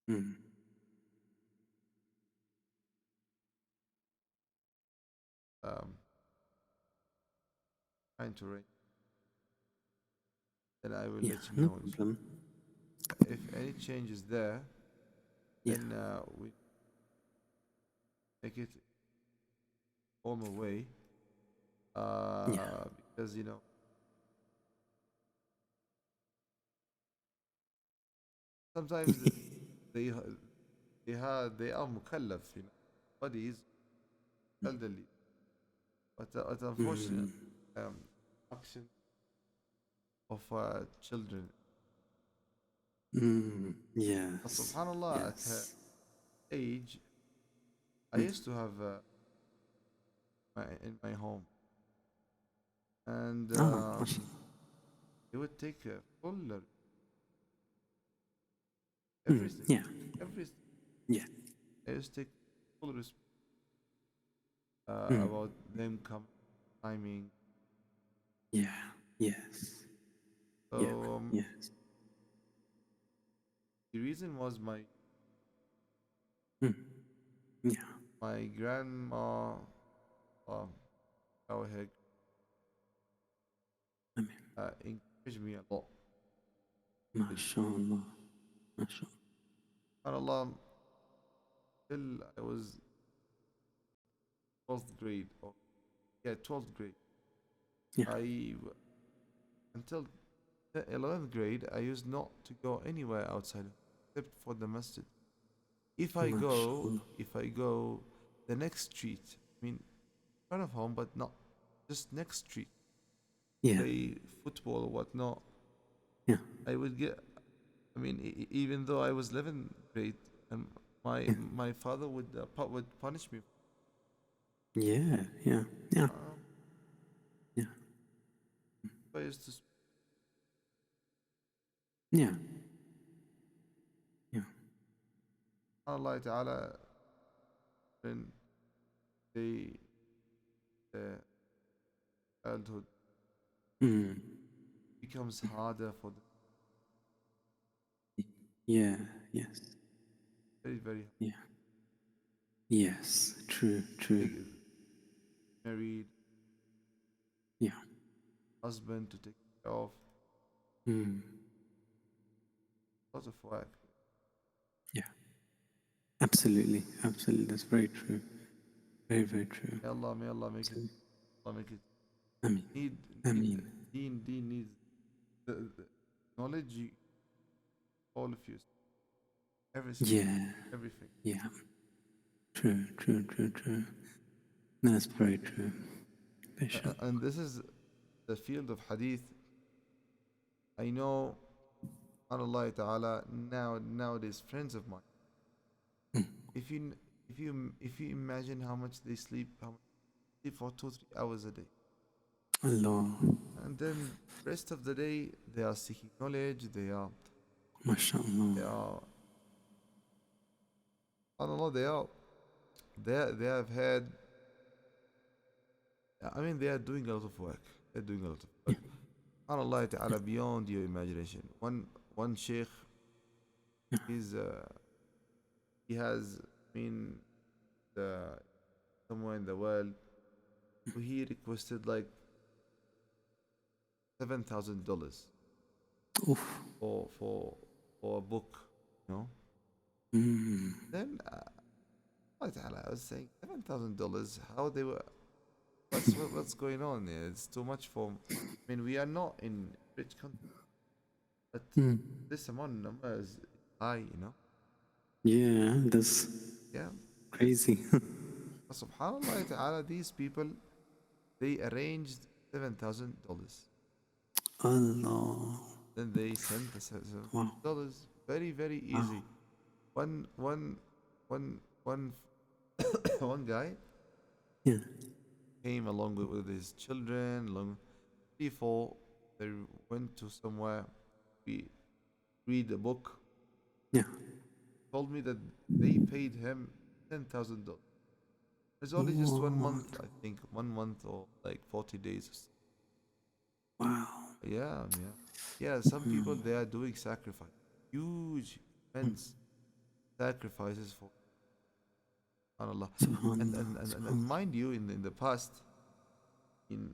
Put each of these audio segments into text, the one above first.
mm, Um, trying to arrange, then I will yeah, let you no know. problem. If any change is there, Yeah, then we make it on the way. yeah, Because sometimes they they are mukallaf, bodies elderly, but it's unfortunate mm, um, action of children. yes, Subhanallah, at her yes. age, I Mm. used to have in my home, and Oh, mashallah. they would take full Mm, everything, yeah, everything. yeah, I used to take full mm, about them coming, timing. yeah, yes, yeah, So yes. the reason was Mm, yeah, my grandma, how her I mean, encouraged me a lot. mashallah, mashallah. SubhanAllah, till I was 12th grade, or yeah, 12th grade. Yeah, I until the 11th grade, I used not to go anywhere outside except for the masjid. mashallah. If I go the next street, I mean, front of home, but not just next street, Yeah, play football or whatnot, yeah, I would get. I mean, even though I was 11th grade, and yeah, my father would punish me. yeah, yeah, yeah, Um, yeah, I used to, yeah, yeah. Allah Ta'ala, when they uh, childhood Mm, becomes harder for them, yeah, yes, very very hard. yeah, yes. True, true. They get married, Yeah. husband to take care of, Mm, lots of work. yeah. Absolutely, absolutely. That's very true. Very, very true. May Allah make it. Absolutely. Allah make it. I mean, Need I need mean, Deen needs the knowledge. All of you, everything, yeah, everything. yeah. True, true, true, true. That's very true. Bishop. And this is the field of hadith. I know, Allah Ta'ala, nowadays friends of mine. Mm. If you if you imagine how much they sleep, how much they sleep for 2 3 hours a day, Allah. and then rest of the day they are seeking knowledge. MashaAllah. They are I don't know. They have had. I mean, they are doing a lot of work. They're doing a lot of Yeah, work. Allah Ta'ala, beyond your imagination. One sheikh, yeah. he's he has, I mean, the somewhere in the world, he requested like $7,000 Oof. for for for a book, you know. Mm. Then Allah Ta'ala, I was saying $7,000. How they were? What's going on there? It's too much for. I mean, we are not in rich country, but Mm. this amount number is high, you know. Yeah, that's Yeah. crazy. Subhanallah Ta'ala, these people they arranged $7,000. Allah. Then they sent the Wow. $7,000. Very, very Wow. easy. One one one one one guy Yeah. came along with his children, along before they went to somewhere. We read a book. Yeah. Told me that they paid him $10,000. It's only just one What? month, I think, 1 month or like 40 days. Wow. Yeah, yeah, yeah. Some people Mm. they are doing sacrifice, huge, Mm. immense. sacrifices for Allah. Subhanallah, And subhanallah. mind you, in the past, in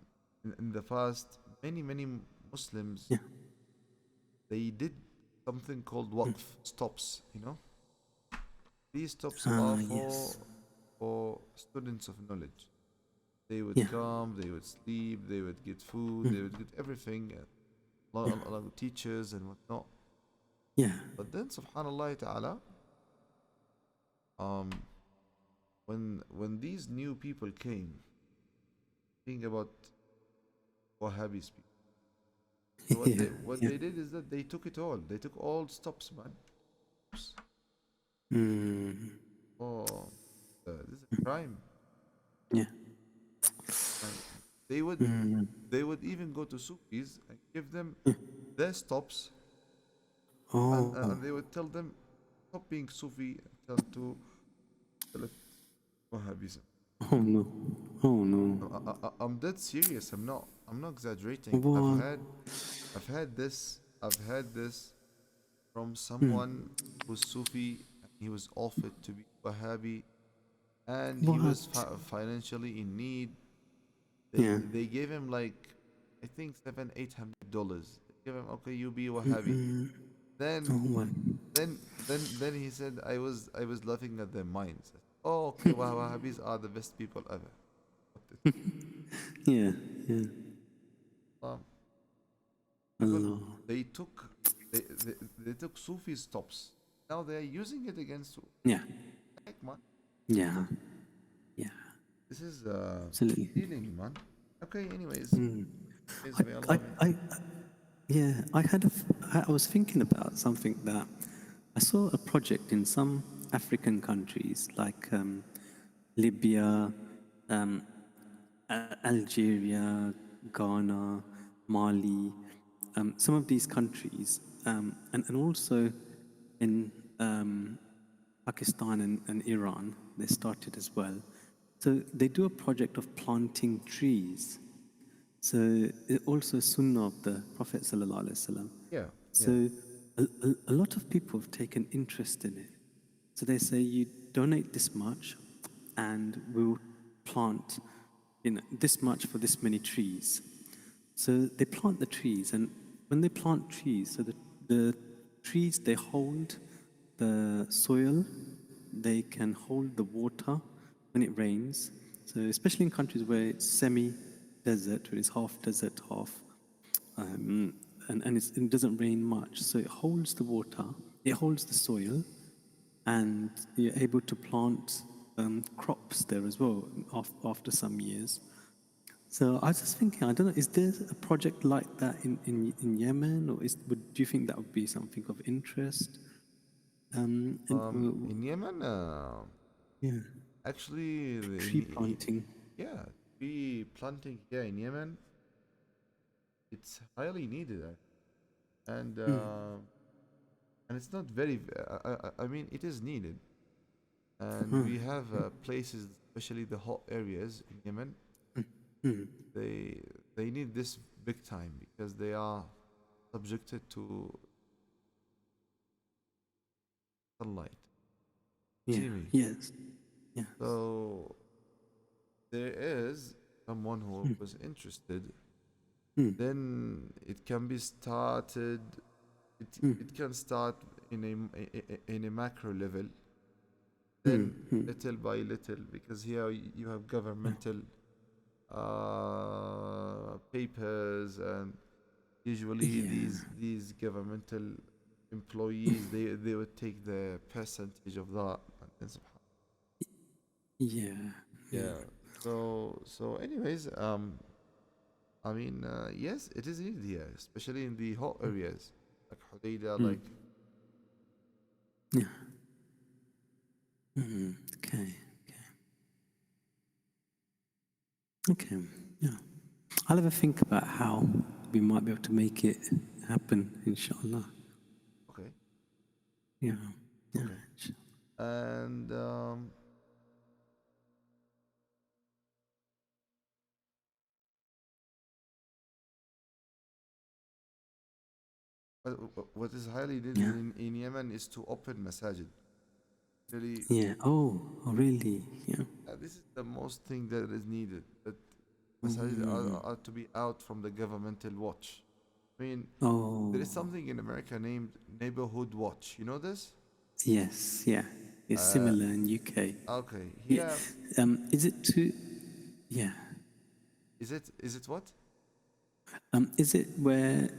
in the past, many Muslims, Yeah. they did something called waqf stops. These stops are Ah, yes. for students of knowledge. They would Yeah. come, they would sleep, they would get food, Mm. they would get everything, Yeah. along with teachers and whatnot. Yeah. But then, Subhanallah Ta'ala, um, when these new people came, think about Wahhabis people. So Yeah. what Yeah. they did is that they took it all. They took all stops, man. Mm. Oh, this is a crime. Yeah. And they would Mm. they would even go to Sufis and give them Yeah. their stops, Oh. and they would tell them stop being Sufi and turn to select Wahhabism. Oh no. Oh no. I'm dead serious. I'm not exaggerating. What? I've had this from Mm. someone who's Sufi and he was offered to be Wahhabi and he was What? financially in need. Yeah. They gave him like I think $700-800. They gave him okay, you be Wahhabi. Mm-mm. Oh Then my. then he said I was laughing at their minds. Oh okay, Wahhabis are the best people ever. Yeah. Yeah. Um, People Allah. they took they took Sufi stops. Now they are using it against Yeah. Heck, man. Yeah. Yeah. This is Absolutely. stealing, man. Okay, anyways, Mm. is I, may I, Allah may. I, yeah, I was thinking about something that I saw a project in some African countries like Libya, um, Algeria, Ghana, Mali, some of these countries, and also in Pakistan and Iran, they started as well. So they do a project of planting trees. So it also sunnah of the Prophet sallallahu alaihi wasallam. Yeah, yeah. So a lot of people have taken interest in it. So they say you donate this much, and we'll plant, this much for this many trees. So they plant the trees, and when they plant trees, so the trees they hold the soil, they can hold the water when it rains. So especially in countries where it's semi-desert, where it's half desert, half, and it doesn't rain much, so it holds the water, it holds the soil, and you're able to plant crops there as well after some years. So I was just thinking, I don't know, is there a project like that in Yemen, or do you think that would be something of interest? In Yemen, Yeah, actually, tree planting. yeah, tree planting here in Yemen, it's highly needed, and and it's not very. I mean, it is needed, and we have places, especially the hot areas in Yemen. They they need this big time because they are subjected to sunlight. Yeah, See me? yes, yeah. So there is someone who was interested. Then it can be started. It can start in a macro level. Then little by little, because here you have governmental papers, and usually Yeah, these governmental employees they would take the percentage of that. And then yeah, yeah. yeah. So anyways, I mean, yes, it is needed here, especially in the hot areas like Hodeida, like Yeah. Okay. Okay. Yeah. I'll have a think about how we might be able to make it happen, inshallah. okay, Yeah. Yeah. okay, and what is highly needed Yeah. in Yemen is to open masajid. Really, Yeah. Oh, really? Yeah. this is the most thing that is needed. That masajid Mm. are to be out from the governmental watch. I mean, there is Oh, something in America named neighborhood watch. You know this? yes. Yeah. It's Uh, similar in UK. okay. Yeah. Here, Is it too? Yeah. is it what? Is it where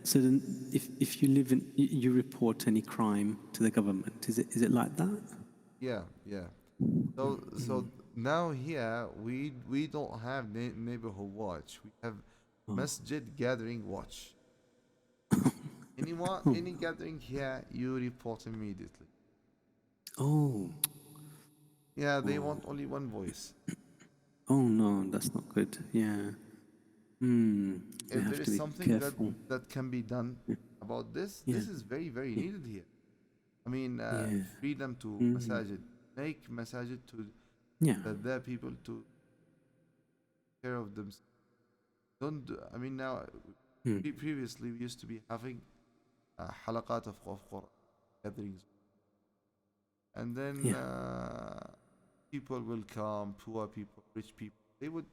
so then if you live in you report any crime to the government? Is it like that? Yeah, yeah. So now here we don't have neighborhood watch. We have Oh. masjid gathering watch. Anyone, Oh. any gathering here, you report immediately. Oh. Yeah, they want only one voice. Oh no, that's not good. Yeah. Hmm. We If there have is to be something careful. that can be done about this, Yeah. this is very very Yeah. needed here. I mean, Yeah. freedom to Hmm. masajid, make masajid to Yeah. the people to care of themselves. Don't. I mean, now Hmm. previously we used to be having halaqat of Quran gatherings, and then Yeah. people will come, poor people, rich people. They would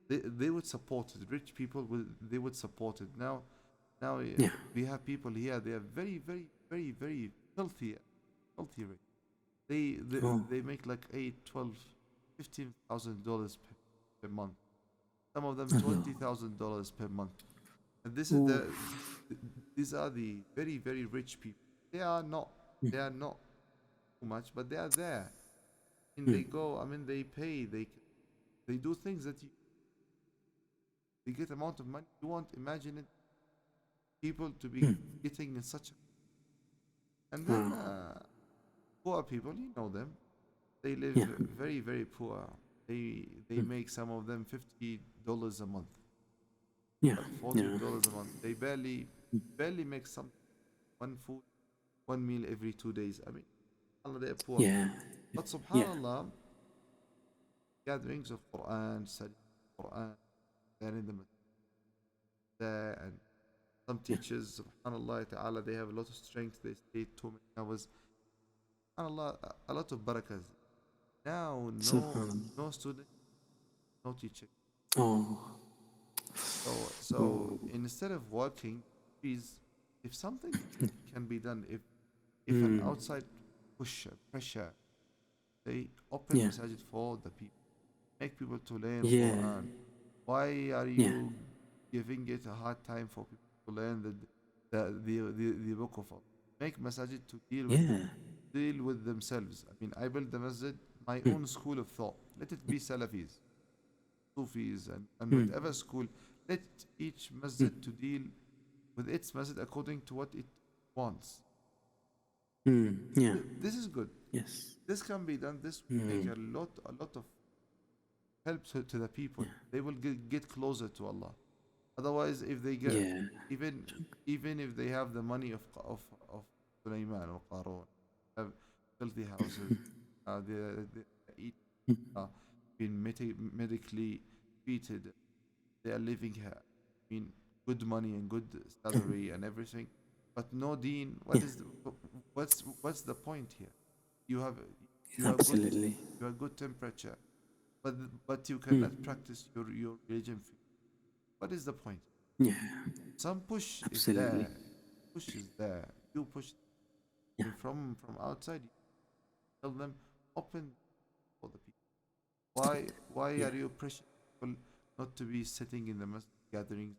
they would support it. Rich people will they would support it. Now Yeah. we have people here. They are very healthy, healthy rich. They Oh. they make like 8, 12, $15,000 per month. Some of them Allah. $20,000 per month. And this is Oh. these are the very rich people. They are not too much, but they are there. And Hmm. they go. I mean, they pay. They do things that they get amount of money. You won't imagine it. People to be Hmm. getting in such. And then Wow. poor people, you know them. They live Yeah. very poor. They Hmm. make some of them $50 a month, Yeah. forty Yeah. dollars a month. They barely make some one food, one meal every 2 days. I mean, Allah, they're poor. Yeah. But Yeah. subhanallah, gatherings of Quran, study Quran, learning them there, and some Yeah. teachers, subhanallah ta'ala, they have a lot of strength. They stay too many hours. SubhanAllah, a lot of barakas. Now, Subhanallah. no student, no teacher. Oh. So Oh. instead of working, please, if something can be done, if an Hmm. outside pressure, they open Yeah. masajid for the people, make people to learn Yeah. Quran. Why are Yeah. you giving it a hard time for people to learn the book of Allah? Make masajid to Yeah. deal with themselves. I mean, I built the masjid, my Hmm. own school of thought. Let it be Salafis, Sufis, and Hmm. whatever school. Let each Hmm. masjid to deal with its masjid according to what it wants. Hmm. Yeah. This is good. Yes. This can be done. This will make Hmm. a lot of help to the people. Yeah. They will get closer to Allah. Otherwise, if they get Yeah. even even if they have the money of Sulaiman or Qarun, have filthy houses, they eat, Hmm. been medically treated, they are living here, I mean, good money and good salary and everything, but no deen. Yeah. What's the point here? You have you are good Absolutely. you are good temperature, but you Hmm. cannot practice your religion. What is the point? Yeah. Some push is Absolutely. there. Push is there. You push Yeah. and from outside. You tell them open for the people. Why Yeah. are you pressuring people not to be sitting in the gatherings?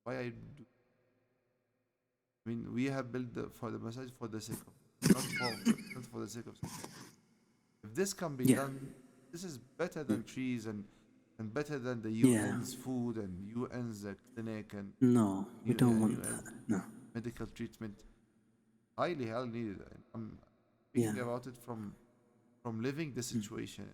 Why I do? I mean, we have built for the message for the sake of, not for the sake of. If this can be Yeah. done, this is better Hmm. than trees and better than the Yeah. UN's food and UN's clinic and No, we don't want UN that. No. medical treatment. Highly needed. And I'm Yeah. speaking about it from living the Hmm. situation.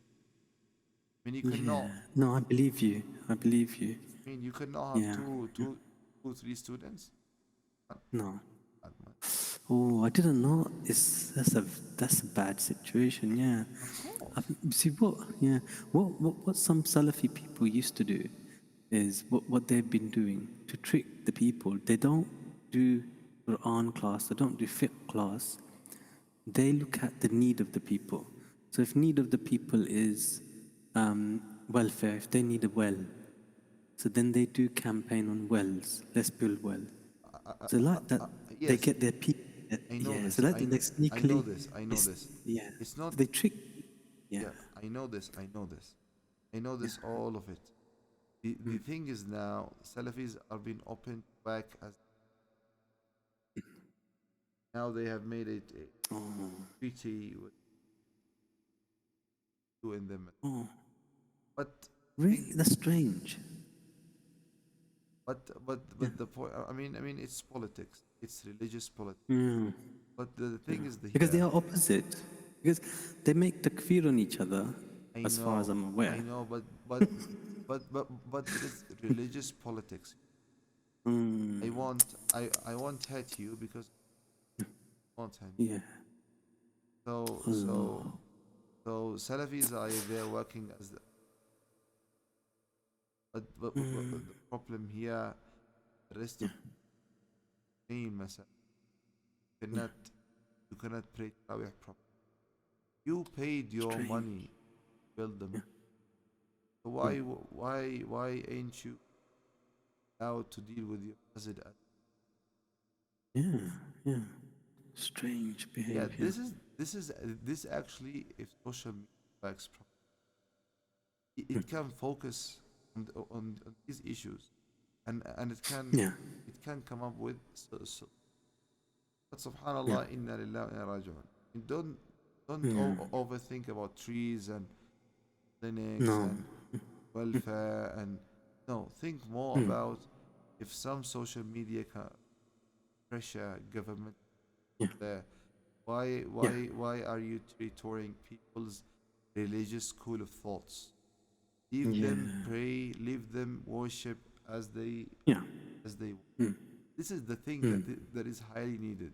I mean, you Yeah. cannot. No, I believe you. I believe you. I mean, you cannot have Yeah. Yeah. three students. Not, No. not much. Oh, I didn't know. That's a bad situation. Yeah. Of I, course. see what? Yeah. What some Salafi people used to do is what they've been doing to trick the people. They don't do. Quran class, they don't do fiqh class. They look at the need of the people. So if need of the people is welfare, if they need a well, so then they do campaign on wells. Let's build well. So like that, they Yes, get their people. I know Yeah. So this. like that, they I know sneakily, this. I know it's this. yeah. It's not. So they trick. Yeah. Yeah, I know this. I know this. I know Yeah. this. All of it. The thing is now, Salafis are being opened back as now they have made it a Oh. treaty with two in them. Oh. But thing, Really? That's strange. Yeah. but the point. I mean, it's politics. It's religious politics. Yeah. But the thing is the Because they here. are opposite. Because they make takfir on each other, I as far as know, I'm aware. I know, but it is religious politics. Mm. I won't hate you because I won't hate. Yeah. So so Allah. so Salafis are there working as the, but the problem here, the rest of the team, مثلا, Yeah. cannot you cannot pray Tarawih properly. You paid your Strange. money to build them. Yeah. So Mm. why ain't you allowed to deal with your masjid? Yeah. Yeah. Strange Yeah, behavior. this actually, if social media works properly, it can focus on these issues, and Yeah. it can come up with but Yeah. subhanallah, inna lillahi wa inna raji'un. And don't Yeah. overthink about trees and clinics No. and welfare, and no, think more Mm. about if some social media pressure government Yeah. there. Why are you territorying people's religious school of thoughts? Leave Yeah. them pray, leave them worship Yeah. as they. Mm. This is the thing Mm. that is highly needed.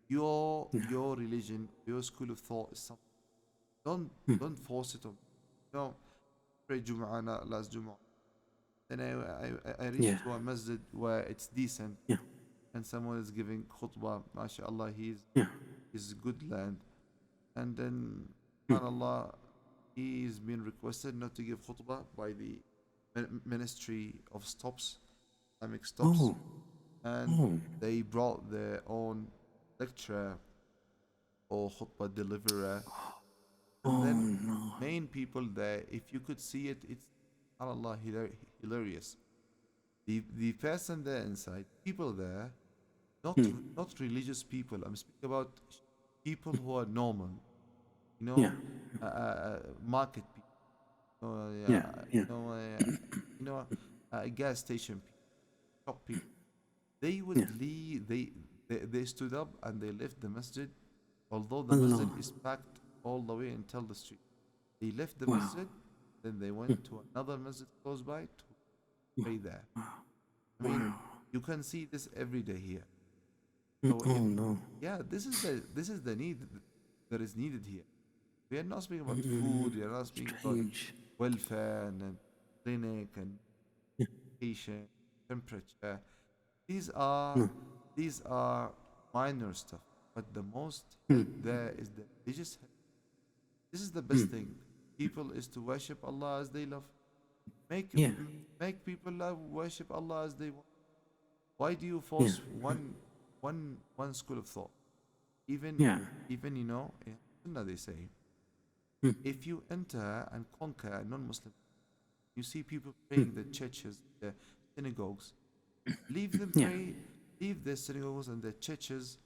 Your Yeah. your religion, your school of thought is something. Don't Mm. don't force it on. No, pray Jum'ah last Jum'ah. Then I Yeah. reached to a masjid where it's decent Yeah. and someone is giving khutbah. MashaAllah, Yeah. he's good land. And then, Mm. subhanallah, he's been requested not to give khutbah by the Ministry of Stops, Islamic Stops, Oh. and Oh. they brought their own lecturer or khutbah deliverer. And Oh then, no. main people there, if you could see it, it's subhanallah hilarious. The person there inside, people there, Mm. not religious people. I'm speaking about people who are normal, you Yeah. know, market people, Yeah. Yeah. you know, gas station people, shop people. They Yeah. would leave. They stood up and they left the masjid, although the masjid Allah. is packed all the way until the street. They left the Wow. masjid, then they Mm. went to another masjid close by to Wow. pray there. I mean, Wow. you can see this every day here. Mm. So Oh if no. yeah, this is the need that is needed here. We are not speaking about Mm. food. We are not speaking about Strange. welfare and clinic and Yeah. education, temperature. These are No. these are minor stuff, but the most Mm. help there is the religious help. This is the best Mm. thing. People is to worship Allah as they love. Make Yeah. make people love worship Allah as they want. Why do you Yeah. force one school of thought? Even Yeah. even in Sunnah they say, Mm. if you enter and conquer a non-Muslim, you see people Mm. praying the churches, the synagogues. Leave them Yeah. pray, leave the synagogues and the churches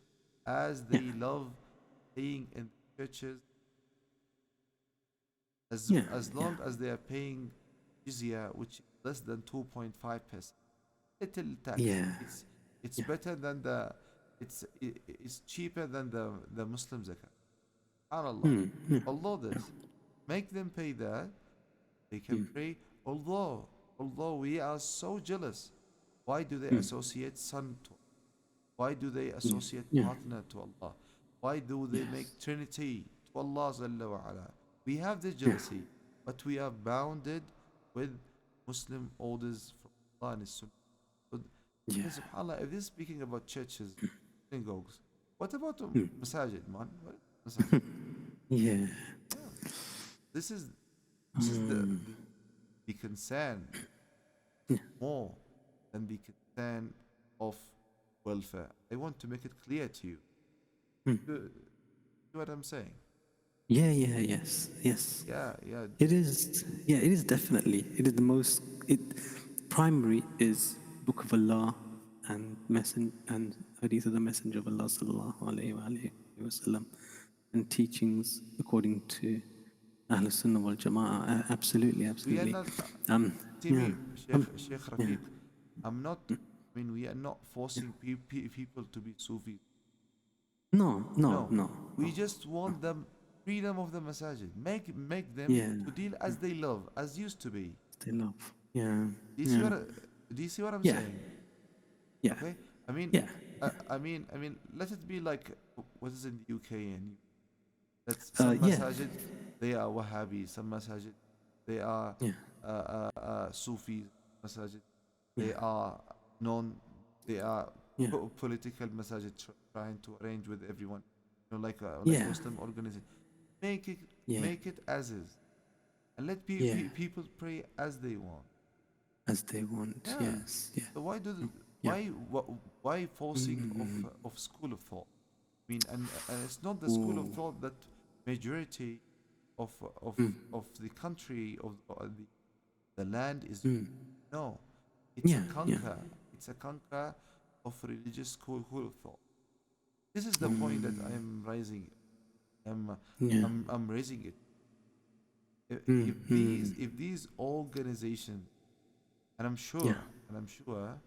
as Yeah. they love praying in the churches, Yeah. as Yeah. long as they are paying jizya, which is less than 2.5%. Little tax. Yeah. It's Yeah. better than it's cheaper than the Muslim zakat. SubhanAllah. Mm. Yeah. Although this, make them pay that, they can Mm. pray. Although we are so jealous, why do they Mm. associate son to? Why do they Mm. associate Yeah. partner to Allah? Why do they make Yes. Trinity to Allah Jalla wa Ala? We have this Yeah. jealousy, but we are bounded with Muslim orders from Allah and His Sunnah. So, Yeah. and subhanAllah, if this is speaking about churches, synagogues. What about mm. masajid, man? What masajid? Yeah. Yeah, this is this is Mm. the concern Yeah. more than the concern of welfare. I want to make it clear to you. Mm. You see what I'm saying? Yeah, yeah, yes, yes. Yeah, yeah. It is, yeah, it is definitely. It is the most, it primary is Book of Allah and Hadith of the Messenger of Allah sallallahu alayhi wa sallam, and teachings according to Ahl Sunnah wal Jama'ah. Absolutely, We are absolutely. not. See Yeah, me, Sheikh yeah, Rafiq. I'm not. I mean, we are not forcing people to be Sufis. no, no, No, no, we no. just want them freedom of the masajid. Make them Yeah, to deal as they love, as used to be. still love. Yeah, Do you see yeah, what do you see what I'm yeah, saying? yeah, Okay, I mean, yeah. let it be like what is in the UK and that's some Yeah, masajid they are Wahhabi, some masajid they are yeah, Sufis, masajid yeah, they are non they are yeah, political masajid trying to arrange with everyone, like yeah, Muslim organization. Make it yeah, make it as is, and let yeah. people pray as they want. As they want. Yeah. Yes, yeah, So yeah. why forcing Mm. of school of thought? I mean, and it's not the school of Ooh. thought that majority of of Mm. of the country of the land is. Mm. No, it's a Yeah, yeah. conquer. It's a conquer of religious school of thought. This is the point that Mm. I'm raising. I'm Yeah. I'm raising it. Mm. Mm. If these organizations, and Yeah, I'm sure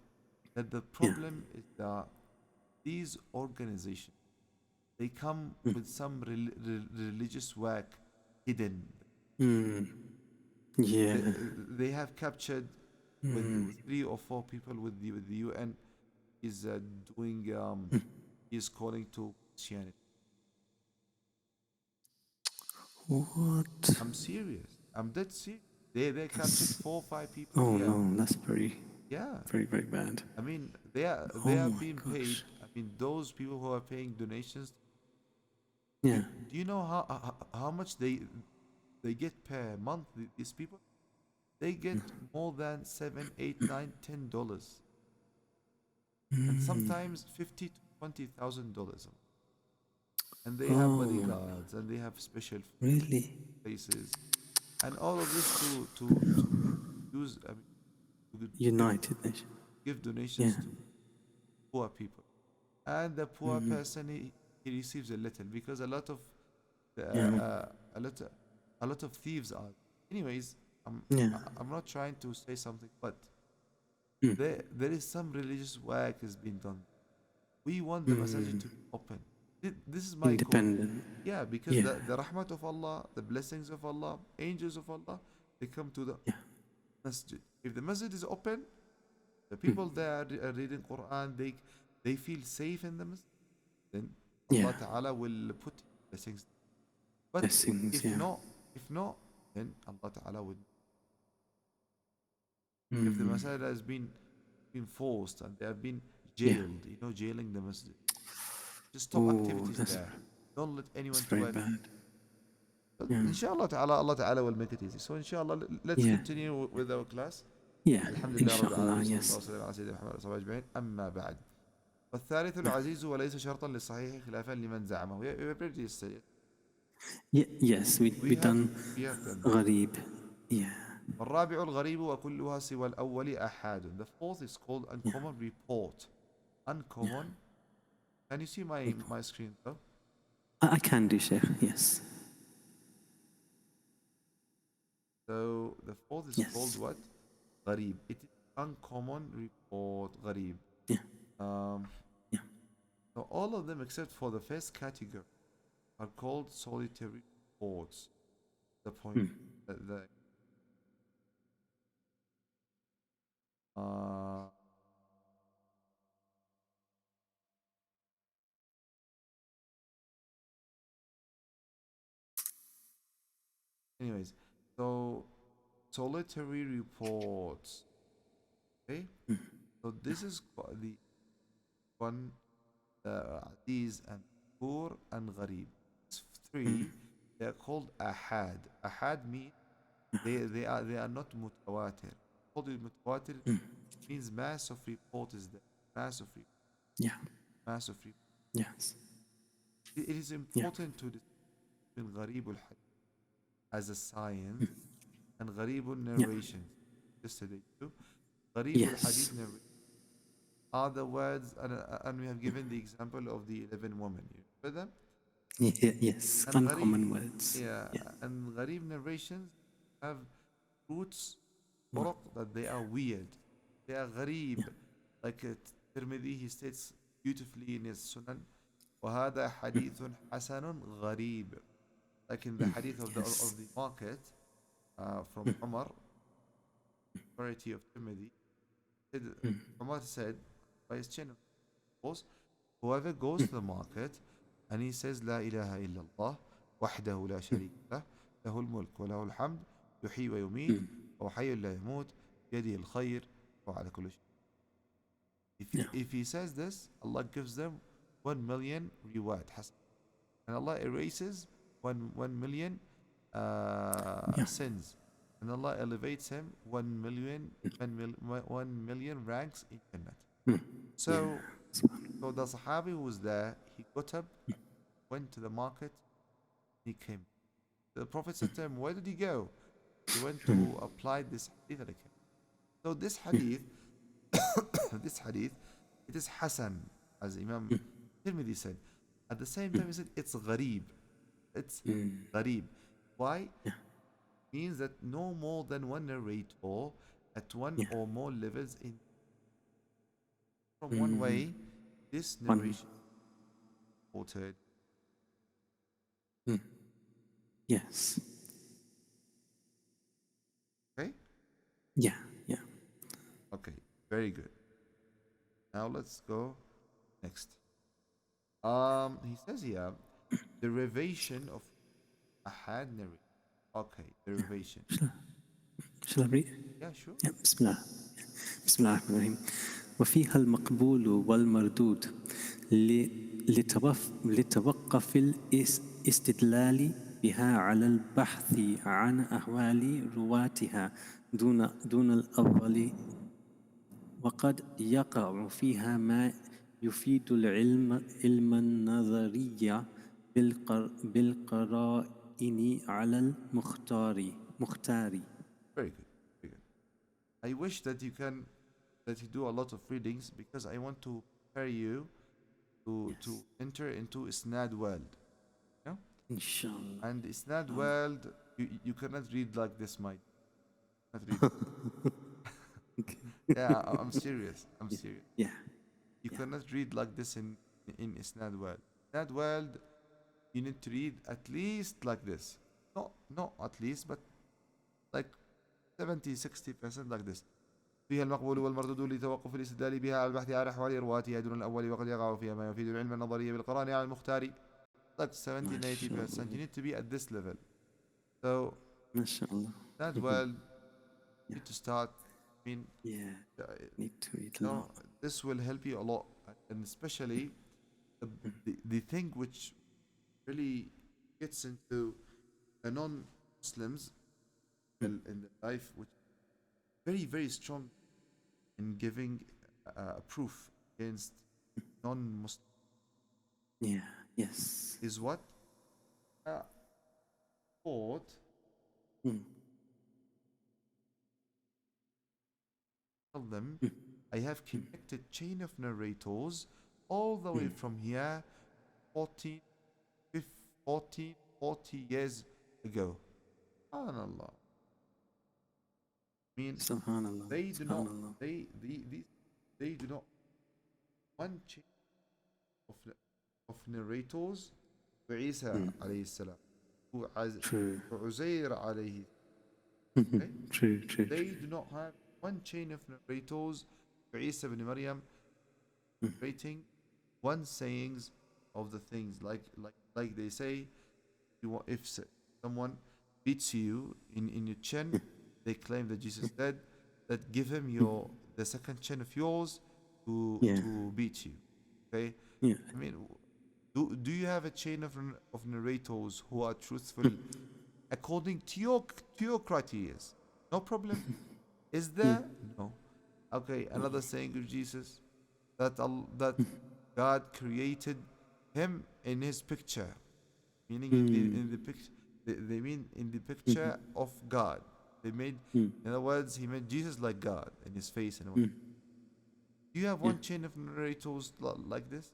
that the yeah. problem is that these organizations they come Mm. with some religious work hidden. Mm. They, Yeah. they have captured with Mm. 3 or 4 people with the UN is doing Mm. is calling to Christianity. What? I'm serious. I'm dead serious. They captured That's, 4 or 5 people oh here. no, that's very, Yeah. very, very bad. I mean, Oh they are my being paid. gosh. I mean, those people who are paying donations. Yeah. Do you know how much they get per month? These people they get more than $7, $8, $9, $10, and Mm. sometimes $50,000 to $20,000. And they have Oh, bodyguards and they have special really? places, and all of this to use. I mean, to United Nations. give Yeah. donations to poor people, and the poor Mm. person he receives a little because Yeah. a lot a lot of thieves are. Anyways, Yeah. I'm not trying to say something, but Mm. there is some religious work has been done. We want the message Mm. to be open. This is my call. Independent. Yeah, because Yeah. the rahmat of Allah, the blessings of Allah, angels of Allah, they come to the Yeah. masjid. If the masjid is open, the Mm. people there are reading Quran, they feel safe in the masjid, then Yeah. Allah Ta'ala will put blessings. But Blessings. if Yeah. not, if not, then Allah Ta'ala would. If the Mm. masjid has been forced and they have been Yeah. jailed, jailing the masjid, just stop Oh, activities there. Don't let that's anyone to very work. bad. But Yeah. inshallah ta'ala, Allah ta'ala will make it easy. So inshallah, let's Yeah. continue with our class. Yeah. Alhamdulillah Rabbil Inshallah. Alameen, صلى الله Yes. وسلم على سيدنا محمد وصحبه أجمعين. أما بعد. والثالث العزيز وليس شرطا للصحيح خلافا لمن زعمه. We are pretty yesterday. Yes. We done We have done that. gharib. Yeah. والرابع الغريب وكلها سوى الأول أحاد. The fourth is called Yeah. uncommon report. Yeah. Uncommon. Can you see my screen though? I can do, Sheikh. Yes. So the fourth is called Yes. what? غريب. It is uncommon report. غريب. Yeah. Um, Yeah. so all of them except for the first category are called solitary reports. The point. Mm. The uh, anyways, so solitary reports. Okay, Mm. so this is the one Aziz and Ghafur and Gharib. These mm, three, they are called Ahad. Ahad means they are not mutawatir. Called it mutawatir mm. means mass of report is there. Mass of report. Yeah. Mass of report. Yes. It is Yeah. important to distinguish Gharib al-Hadith as a science Mm. and Gharib Yeah. al-narrations. Yesterday too. Gharib Yes. al-Hadith narration are the words, and we have given the example of the 11 women. You remember them? Yes. And Gharib, Uncommon words. yeah, Yeah. and Gharib narrations have roots, Mm. طرق that they are weird. They are Yeah. Gharib. Like Tirmidhi, he states beautifully in his Sunan, وهذا حديث حسن غريب. Like in the Mm. hadith of Yes. the market from Mm. Umar, authority of Tirmidhi, said, Mm. Umar said by his chain of course, whoever goes Mm. to the market and he says لا إله إلا الله وحده لا شريك له له الملك وله الحمد يحيي ويميت Mm. وهو حي لا يموت بيده الخير وعلى كل شيء. Yeah. If he says this, Allah gives them 1,000,000 reward حسن. And Allah erases 1,000,000 Yeah. sins. And Allah elevates him 1,000,000 1,000,000 ranks in Jannah. Mm. Yeah. So Subhanallah. so the Sahabi who was there, he got up, went to the market, he came. The Prophet said to him, where did he go? He went Mm. to apply this hadith that I came. So this Yeah. hadith, this hadith, it is Hasan, as Imam Mm. Tirmidhi said. At the same time, he said it's gharib. It's Mm. gharib. Why? Yeah. Means that no more than one narrator at one Yeah. or more levels in from one Mm. way, this One. narration quoted. Mm. Yes. Okay? Yeah. Yeah. Okay, very good. Now let's go next. He says here, derivation of ahad narration. Okay, derivation. Shall I read? Yeah, sure. Yeah. بسم الله. بسم الله الرحمن الرحيم. وفيها المقبول والمردود لتوقف الاستدلال بها على البحث عن أحوال رواتها دون الأول وقد يقع فيها ما يفيد علم النظرية بالقرائن على المختار. Very good. Very good. I wish that you do a lot of readings because I want to prepare you to Yes. enter into Isnad world. You know? Inshallah. And Isnad world, you cannot read like this, my. Not read. Yeah, I'm serious. I'm serious. Yeah. You Yeah. cannot read like this in Isnad world. Isnad world, you need to read at least like this. Not at least, but like 70-60% like this. فيها المقبول والمردود لتوقف الاستدلال بها على البحث عن أحوال رواتها دون الأول وقد يقع فيها ما يفيد العلم النظري بالقرآن على المختار. Like 70-80%. You need to be at this level. So MashaAllah. that world, you Yeah. need to start. I mean, Yeah. Need to read a no, lot. this will help you a lot, and especially the thing which really gets into the non-Muslims in the life, which very very strong in giving proof against non-Muslims, Yeah. Yes. is what thought Mm. tell them. Mm. I have connected chain of narrators all the way from here 14, 14, 40 years ago. SubhanAllah. I mean, Subhanallah. they do not, Subhanallah. they do not, one chain of, of narrators to Isa alayhi salam, to True. Uzair alayhi, okay? True. True. They do not have one chain of narrators to Isa ibn Maryam narrating one sayings of the things like they say, if someone beats you in your chin, they claim that Jesus said that give him the second chin of yours Yeah. to beat you. Okay, Yeah. I mean, do you have a chain of narrators who are truthful according to your criteria? No problem. Is there? No. Okay, another saying of Jesus that God created him in his picture, meaning in the picture. They mean in the picture of God. They made, in other words, he made Jesus like God in his face and what. Do you have Yeah. one chain of narrators like this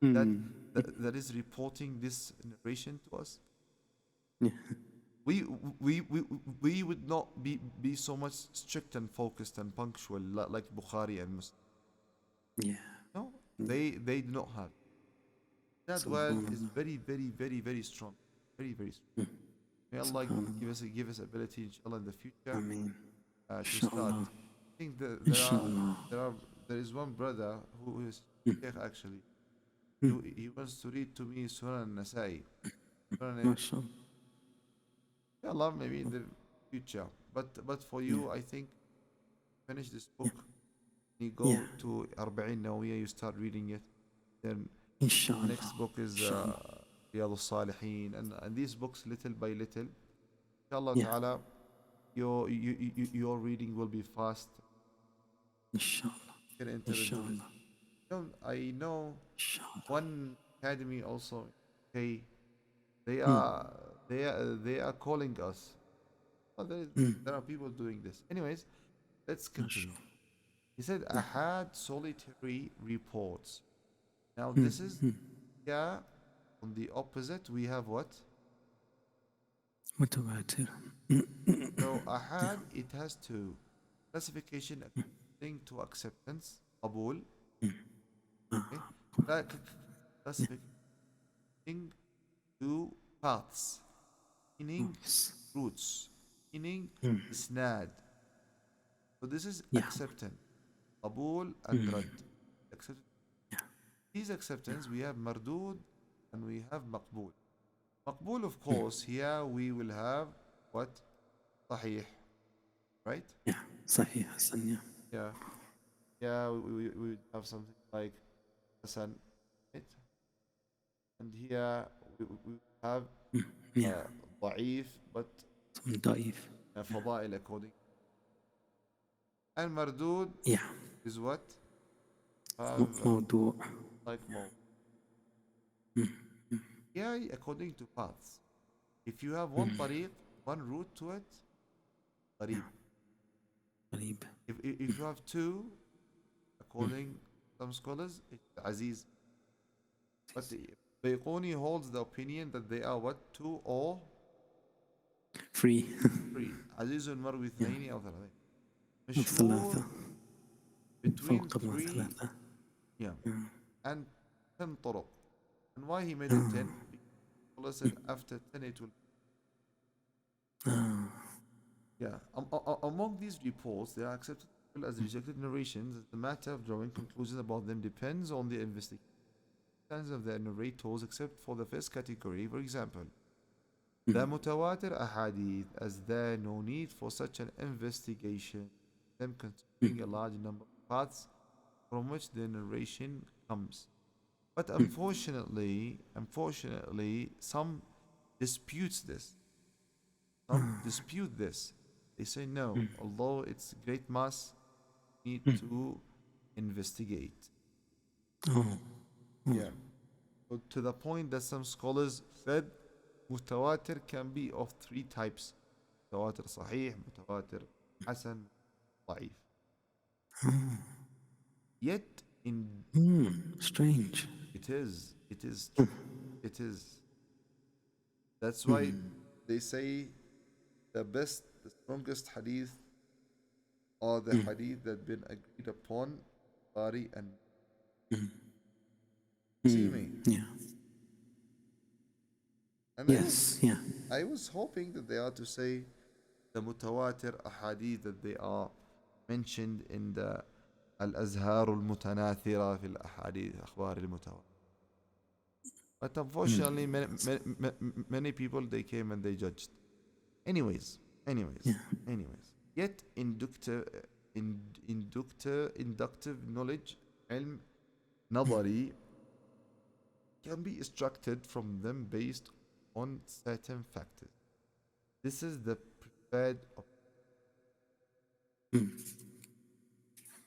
that, Mm. that is reporting this narration to us? Yeah. We we we we would not be so much strict and focused and punctual like Bukhari and Muslim. Yeah. No, Yeah. they do not have. That word is Subhanallah. very strong, very strong. Mm. May Allah Subhanallah. give us ability, inshallah, in the future Ameen. to start. Inshallah. I think that Inshallah. there is one brother who is Sheikh actually. Mm. He wants to read to me Sunan Nasai. Sunan, MashaAllah. inshallah, maybe in the future. But for Yeah. you, I think finish this book. You Yeah. go to Arba'in Nawiyah, you start reading it. Then next Inshallah. book is Inshallah. Riyadh al-Salihin, and these books little by little. Inshallah Yeah. ta'ala, your reading will be fast. Inshallah. Get enter into this. Inshallah. I know Inshallah. one academy also. Okay, Mm. they are calling us. Oh, Mm. there are people doing this. Anyways, let's continue. MashaAllah. He said, Yeah. Ahad solitary reports. Now, Mm. this is, Mm. yeah, on the opposite, we have what? Mutawatir. So, Yeah. Ahad, it has two classification according to acceptance, qabul, okay? Yeah. Classification to paths, meaning Yes. roots, meaning Mm. isnad. So, this is Yeah. acceptance, qabul, and rad. Acceptance. Yeah. These acceptance, we have mardud and we have maqbul. Maqbul, of course, here we will have what? Sahih, right? Yeah. Sahih Hassan. Yeah. Yeah. Yeah, we would have something like Hasan, right? And here we have Mm. Yeah. Da'if, but Some Da'if. Fada'il according. And Mardud Yeah. is what? Have موضوع. like more. Mm. Mm. Yeah, according to paths. If you have one tariq, one route to it, qarib. قريب. If you have two, according some scholars, it's Aziz. But the Bayquni holds the opinion that they are what? Two or Free. three. Aziz المرء اثنين أو ثلاثة. أو مشهور ثلاثة. between فوق ما 3, ثلاثة. yeah, Yeah. and 10 طرق. And why he made it 10? Because Allah said after 10 it will. Ah. Yeah. Among these reports, they are accepted as rejected narrations. The matter of drawing conclusions about them depends on the investigation of the narrators, except for the first category. For example, the mutawatir ahadith, as there no need for such an investigation, them considering a large number of paths from which the narration comes. But unfortunately, some disputes this. Some dispute this. They say no, although it's great mass, need to investigate. Oh. Yeah. So to the point that some scholars said mutawatir can be of 3 types. Mutawatir sahih, mutawatir hasan, da'if. Yet in Strange. it is true. It is. That's why they say the strongest hadith are the hadith that been agreed upon, Bukhari and see me. Yeah. And Yes. Yeah. I was hoping that they are to say the mutawatir ahadith that they are mentioned in the الأزهار المتناثرة في الأحاديث أخبار المتواتر. But unfortunately, many people they came and they judged. Anyways. Yeah. Yet inductive knowledge, ilm, نظري can be extracted from them based on certain factors. This is the preferred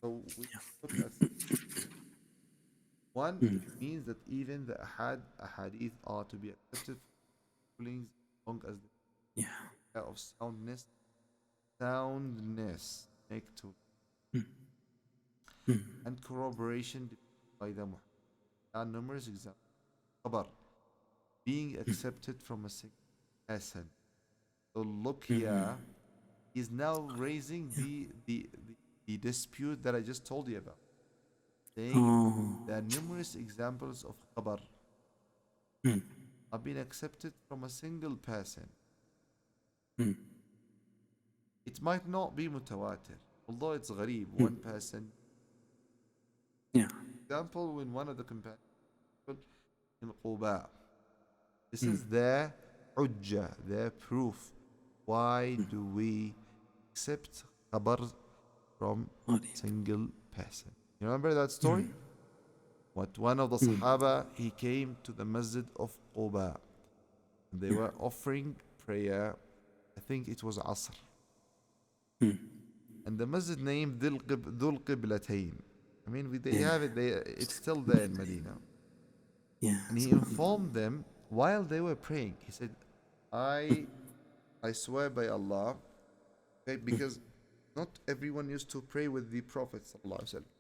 so we look at one, it means that even the ahadith are to be accepted for rulings as long as Yeah. the of soundness make to and corroboration by the Muhammad. There are numerous examples. Khabar being accepted from a single person. So look here, he's now raising the dispute that I just told you about, saying Oh. there are numerous examples of khabar have been accepted from a single person. It might not be mutawatir, although it's gharib, one person. Yeah. Example, when one of the companions in Quba, this is their hujjah, their proof. Why do we accept khabar from a single person? You remember that story? What one of the Sahaba, he came to the Masjid of Quba. And they were offering prayer. I think it was Asr. And the Masjid named Dhul Qiblatayn. I mean, they have it. It's still there in Medina. Yeah. And he informed them while they were praying. He said, "I swear by Allah, okay, because not everyone used to pray with the Prophet sallallahu alaihi wasallam.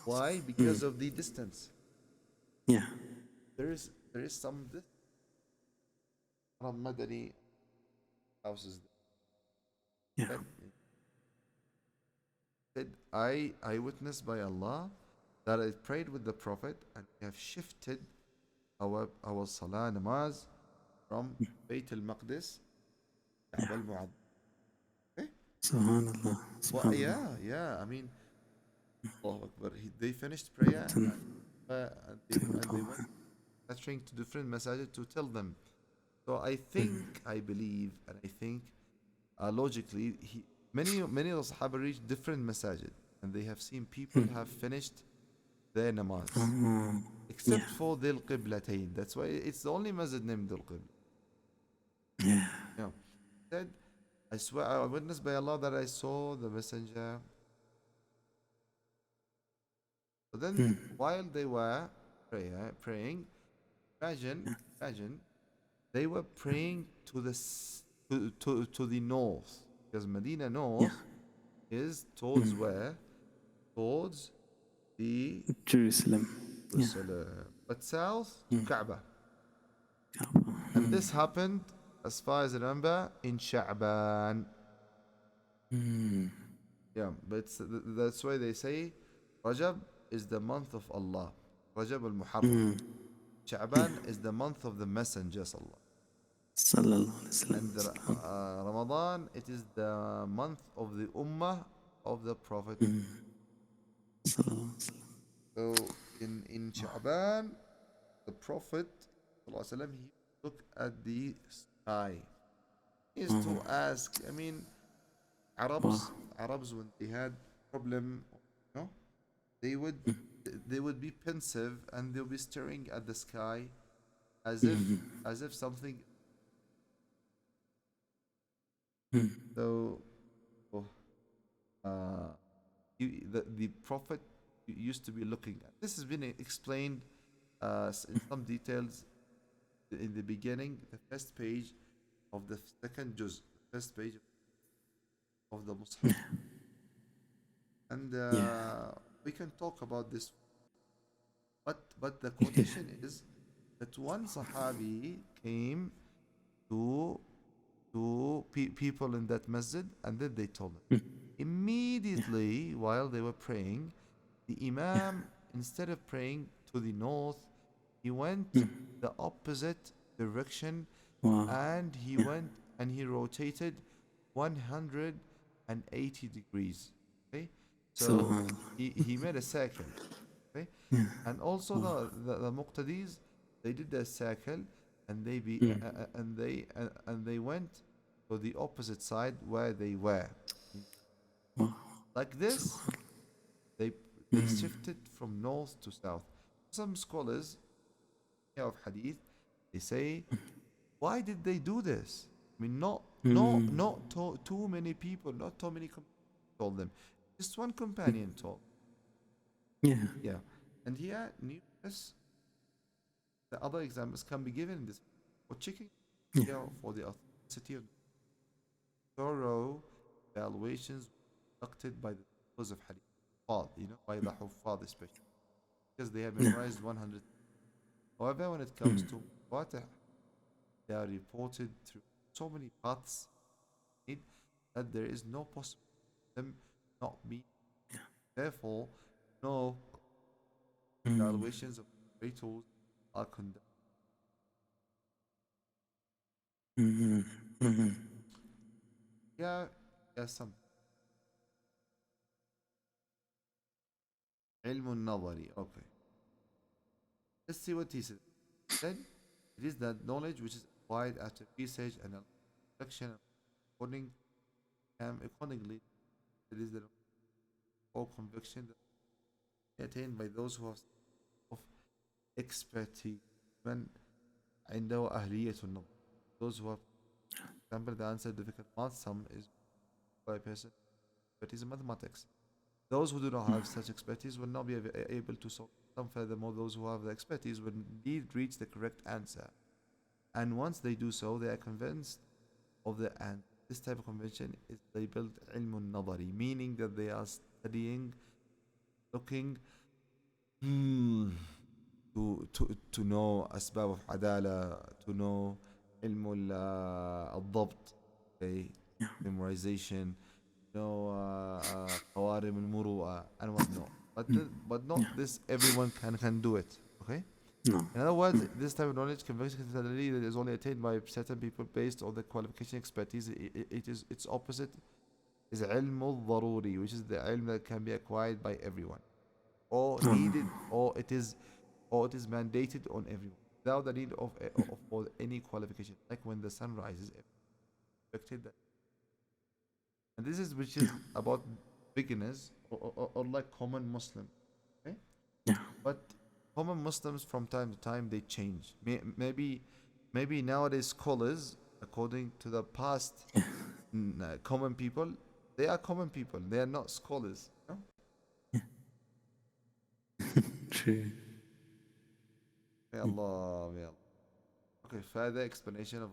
Why? Because of the distance. Yeah. There is some Madani houses. Yeah. Said, I witness by Allah that I prayed with the Prophet and we have shifted our Salah namaz from Bayt al-Maqdis to Kaaba al-Mu'azzam. Okay? Subhanallah. Well, Subhanallah. yeah. I mean, Allahu Akbar. They finished prayer and they went answering to different messages to tell them. So I believe, and I think logically, many of the Sahaba reached different masajid, and they have seen people have finished their namaz, except Yeah. for Dhul Qiblatayn. That's why it's the only masjid named Dhul Qibla. Yeah. Yeah. Said, I swear, I witness by Allah that I saw the messenger. But then, while they were praying, imagine, they were praying to the north, because Medina north is towards where? Towards the Jerusalem. Yeah. but south to Kaaba. And this happened, as far as I remember, in Sha'ban. Yeah, but that's why they say Rajab is the month of Allah. Rajab al-Muharram. Sha'ban is the month of the Messenger sallallahu. Sallallahu Alaihi And Wasallam. Ramadan, it is the month of the Ummah of the Prophet. Sallallahu Alaihi Wasallam. So in Sha'ban, the Prophet sallallahu alaihi wasallam, he looked at the sky. He used to ask, I mean, Arabs when they had problem, you know, they would be pensive and they'll be staring at the sky as if something. So, the Prophet used to be looking at. This has been explained in some details in the beginning, the first page of the second juz, the first page of the Mus'haf. And we can talk about this. But the condition is that one Sahabi came to people in that masjid, and then they told him. Immediately while they were praying, the Imam, instead of praying to the north, he went the opposite direction, and he went and he rotated 180 degrees. Okay, so he made a circle. Okay, and also the Muqtadis, they did a circle, and they went to the opposite side where they were. Like this, they shifted from north to south. Some scholars of hadith, they say, why did they do this? I mean, not too many people, not too many told them. Just one companion told. Yeah. Yeah. And here, numerous the other examples can be given in this for checking Yeah. for the authenticity of thorough evaluations conducted by the scholars of hadith, by the huffaz especially, because they have Yeah. memorized 100. However, when it comes to Fatih, they are reported through so many paths that there is no possibility of them not being. Therefore, no evaluations of tools are conducted. Yeah, yeah, some علم النظري. Okay, let's see what he says. Then it is that knowledge which is acquired after research and reflection accordingly. It is the or conviction that attained by those who have of expertise. من عنده أهلية النظر. Those who have, for example, the answer difficult math, some is by a person expertise in mathematics. Those who do not have such expertise will not be able to solve some. Furthermore, those who have the expertise will indeed reach the correct answer. And once they do so, they are convinced of the answer. This type of conviction is labeled علم النظري, meaning that they are studying, looking to know أسباب of عدالة, to know علم الضبط, okay, memorization, know قوارب المروءة and whatnot. But not this everyone can do it. Okay. No. In other words, this type of knowledge conviction that is only attained by certain people based on the qualification expertise. It is its opposite is علم الضروري, which is the ilm that can be acquired by everyone, or needed, or it is mandated on everyone without the need of for any qualification. Like when the sun rises, expected that. And this is which is about beginners or like common Muslim. Okay, Yeah. but common Muslims from time to time they change. Maybe nowadays scholars, according to the past, common people, they are common people. They are not scholars. You know? True. May Allah, may Allah. Okay, further explanation of.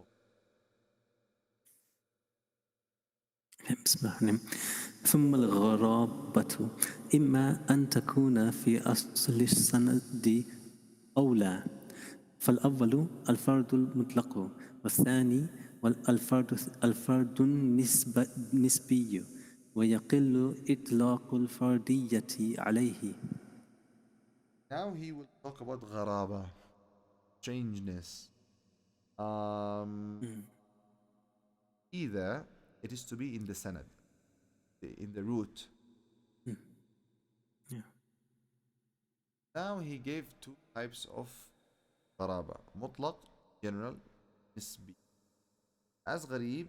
بسم الله الرحمن الرحيم. ثم الغرابة إما أن تكون في أصل السند أو لا. فالأول الفرد المطلق، والثاني الفرد النسبي، ويقل إطلاق الفردية عليه. Now he will talk about gharaba, strangeness. Either it is to be in the sanad, in the root. Yeah. Now he gave two types of gharaba: mutlaq, general, nisbi. As gharib,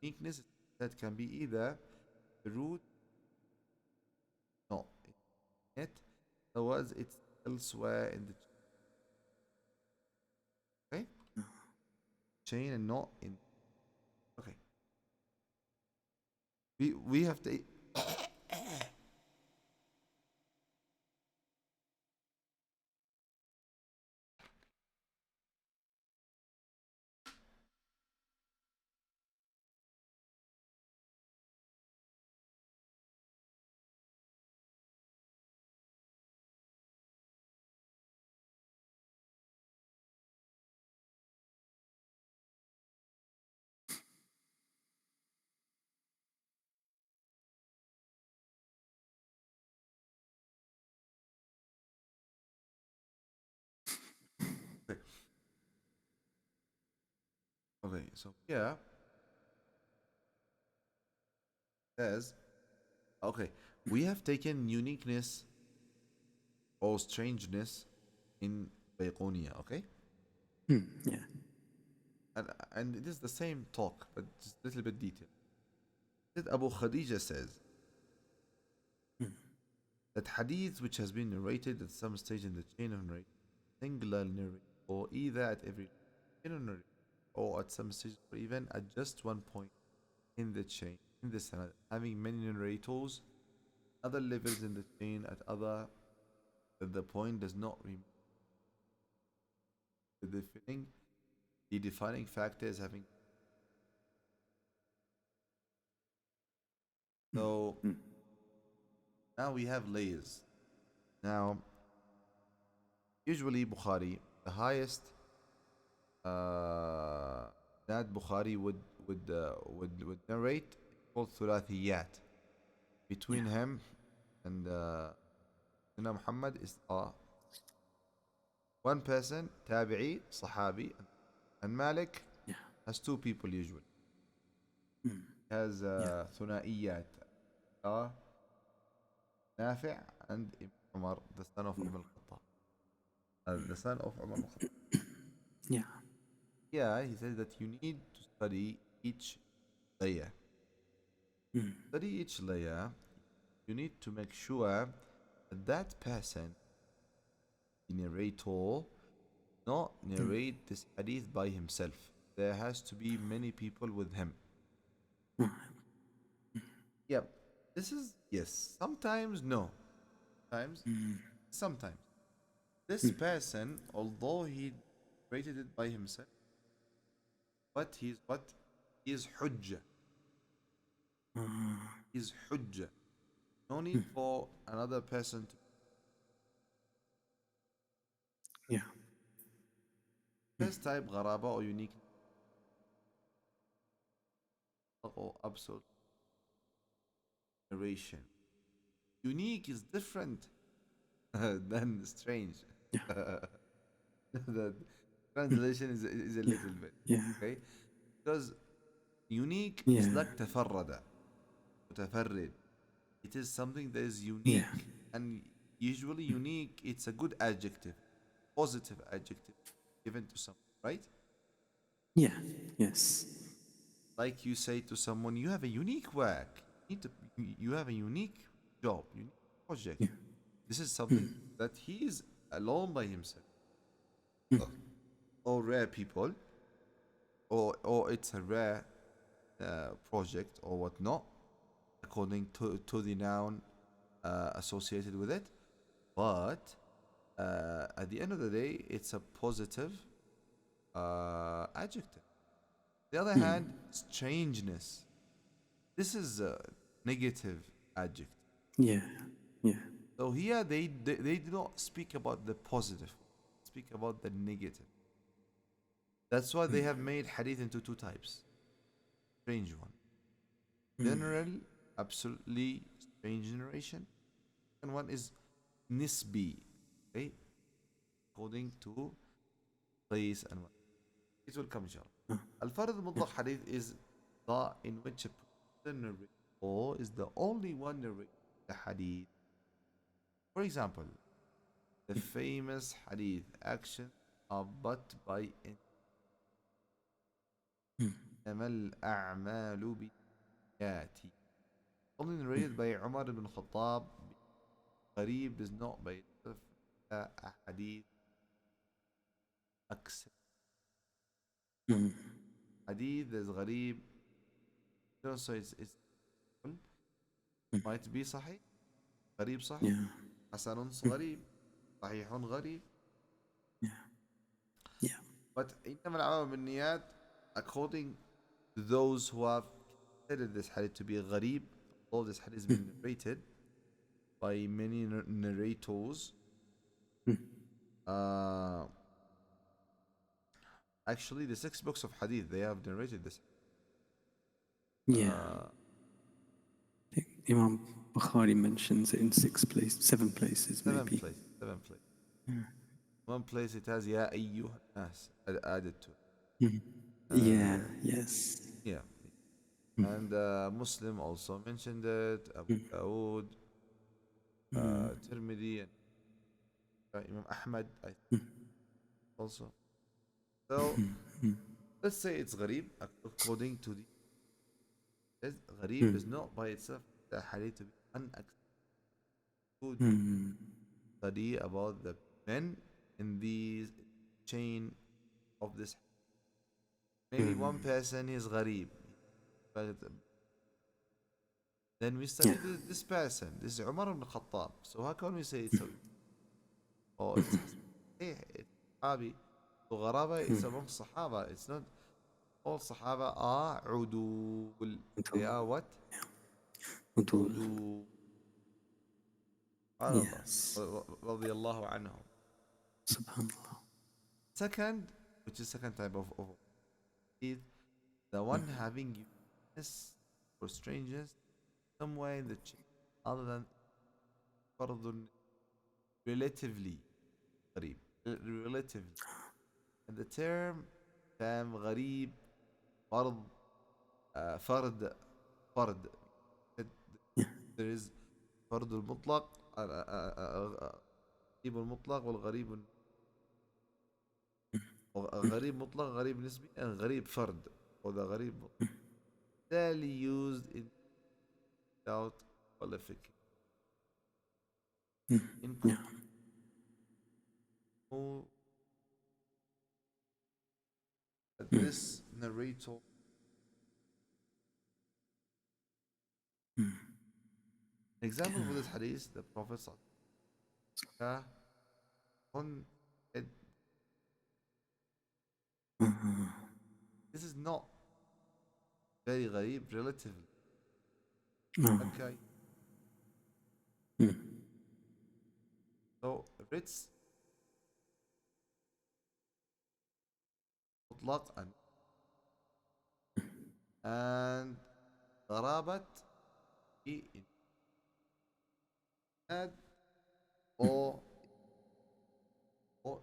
uniqueness that can be either the root, no, it, in other words, it's elsewhere in the okay chain and not in. Okay, we have to. Okay, okay, so here says okay, we have taken uniqueness or strangeness in Bayqonia, okay? Yeah. And it is the same talk, but just a little bit detailed. Abu Khadija says, that hadith which has been narrated at some stage in the chain of narration, singular narrator, or either at every chain of narration, or at some stage, or even at just one point in the chain, in the sanad, having many narrators, other levels in the chain at other, that the point does not remain the filling, the defining factor is having. So Mm. now we have layers. Now, usually Bukhari, the highest that Bukhari would narrate called thulathiyat. Between Yeah. him and Sayyidina Muhammad is one person, tabi'i, sahabi, and Malik Yeah. has two people usually. Mm. Has Yeah. ثنائيات, Nafi' and Ibn Umar, the son of No. Ibn al-Khattab. The son of Umar al-Khattab. Yeah. Yeah, he says that you need to study each layer. Mm. Study each layer. You need to make sure that that person, the narrator, not Mm. narrate this hadith by himself. There has to be many people with him. Right. Yep. This is yes. Sometimes no. Sometimes. Mm. Sometimes. This person, although he narrated it by himself, but he's what? He's hujjah. Uh, He's hujjah. No need for another person to. yeah. First type gharaba or unique or absolute narration. Unique is different than strange. Yeah. The translation is a Yeah. little bit Yeah. okay because unique is Yeah. like تفرد, متفرد. It is something that is Yeah. unique, and usually unique. It's a good adjective, positive adjective given to someone, right? Yeah. Yes. Like you say to someone, you have a unique work. You need to, you have a unique job, unique project. Yeah. This is something that he is alone by himself, or rare people, or it's a rare project or whatnot, according to the noun associated with it. But at the end of the day, it's a positive adjective. The other hand, strangeness. This is a negative adjective. Yeah. Yeah. So here they do not speak about the positive, speak about the negative. That's why they have made hadith into two types. Strange one. General, absolutely strange narration. And one is nisbi, okay? According to place and what. It will come inshallah. Al-Farad al-Mutlaq hadith is the in which a person narrator is the only one narrating the hadith. For example, the famous hadith action are but by إنما الأعمال بالنيات. Only narrated by Umar ibn Khattab. Gharib is not by itself a hadith accept. Mm. Hadith is Gharib. So it's might be صحيح. غريب صحيح. Yeah. حسن غريب. صحيح غريب. Yeah. Yeah. But إنما الأعمال بالنيات, according to those who have considered this hadith to be غريب, although this hadith has been narrated by many narrators, uh, actually the six books of hadith they have narrated this. Yeah. Imam Bukhari mentions it in 7 places, Seven maybe. places. Seven places. One place it has Ya أيها الناس added to it. Yeah. Yes. Yeah. And Muslim also mentioned it, Abu Dawood, Tirmidhi, and Imam Ahmad I think also. So let's say it's gharib according to the gharib is not by itself the hadith to be unaccepted. to mm, study about the men in the chain of this. Maybe one mm. person is gharib. But then we Yeah. study this person. This is Umar ibn Khattab. So how can we say it's a, oh, it's صحيح, it's Sahabi. So gharaba is among Sahaba. It's not all Sahaba are udul. They Udul. are what? Udul. Udul. SubhanAllah. Yes. رضي الله عنهم. Subhanallah. Second, which is second type of is the one having uniqueness for strangers some way that other than فرض relatively غريب relatively, and the term فاهم غريب فرض فرد فرد Yeah. there is فرد المطلق غريب المطلق والغريب غريب مطلق غريب نسبي and غريب فرد or the غريب rarely used in without qualification Mm. in Yeah. conclusion Mm. this narrator Mm. example for this hadith the Prophet صلى on it, Uh, this is not very غريب relatively no. okay Mm. so if it's مطلق and غرابة في إسناد or or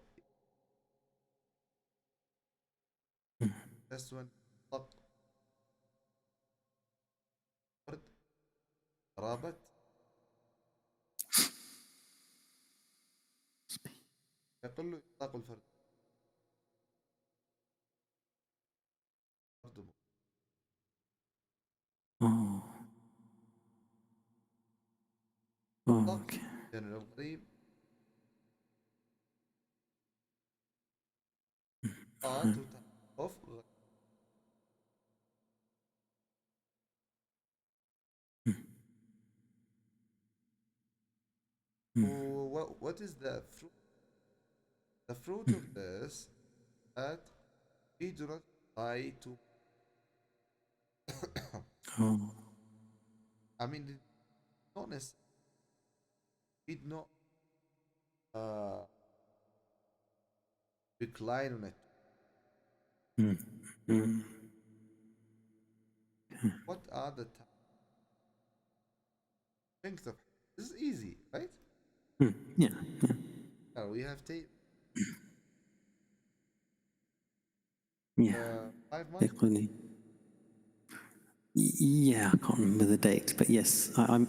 Mm. just when مطلق فرد غرابة Speak. يقل إطلاق الفرد فرد Oh. Oh, مطلق okay. general غريب to type of Mm. Mm. what is the fruit? The fruit of this that we do not try to. Oh. I mean, it's not necessarily. We do not uh, decline on it. Mm. Mm. What are the things of this is easy, right? Mm. Yeah. Yeah. We have tape Yeah. 5 months. Equally. Yeah, I can't remember the date, but yes, I'm.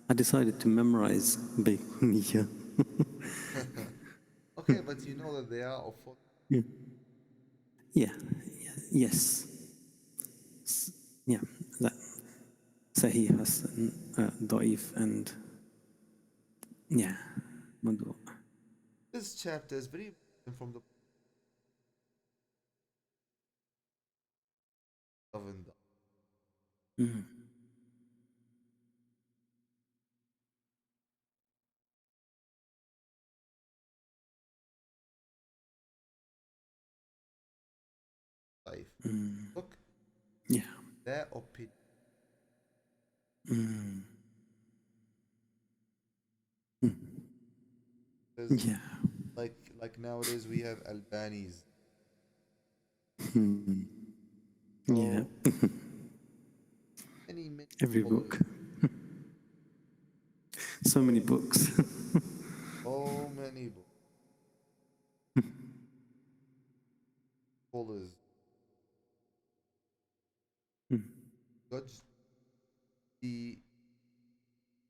I decided to memorize Baikunia. Okay, but you know that they are of Yeah. Yeah. Yeah. Yes. Yeah. That Sahih Hasan, Da'if, and yeah, Madu. this chapter is very important from the of the Mm. life. Mm. Look, Yeah. their opinion. Mm. Is Yeah. like nowadays we have Albanis. Mm. Yeah. So many Every scholars, book. So many books. so many scholars Mm. judge the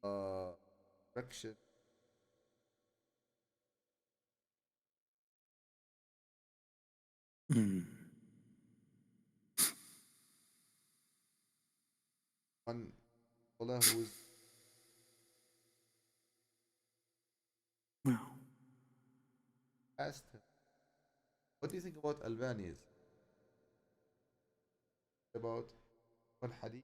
uh, direction Mm. one scholar who is asked him, what do you think about Albanians? About one hadith?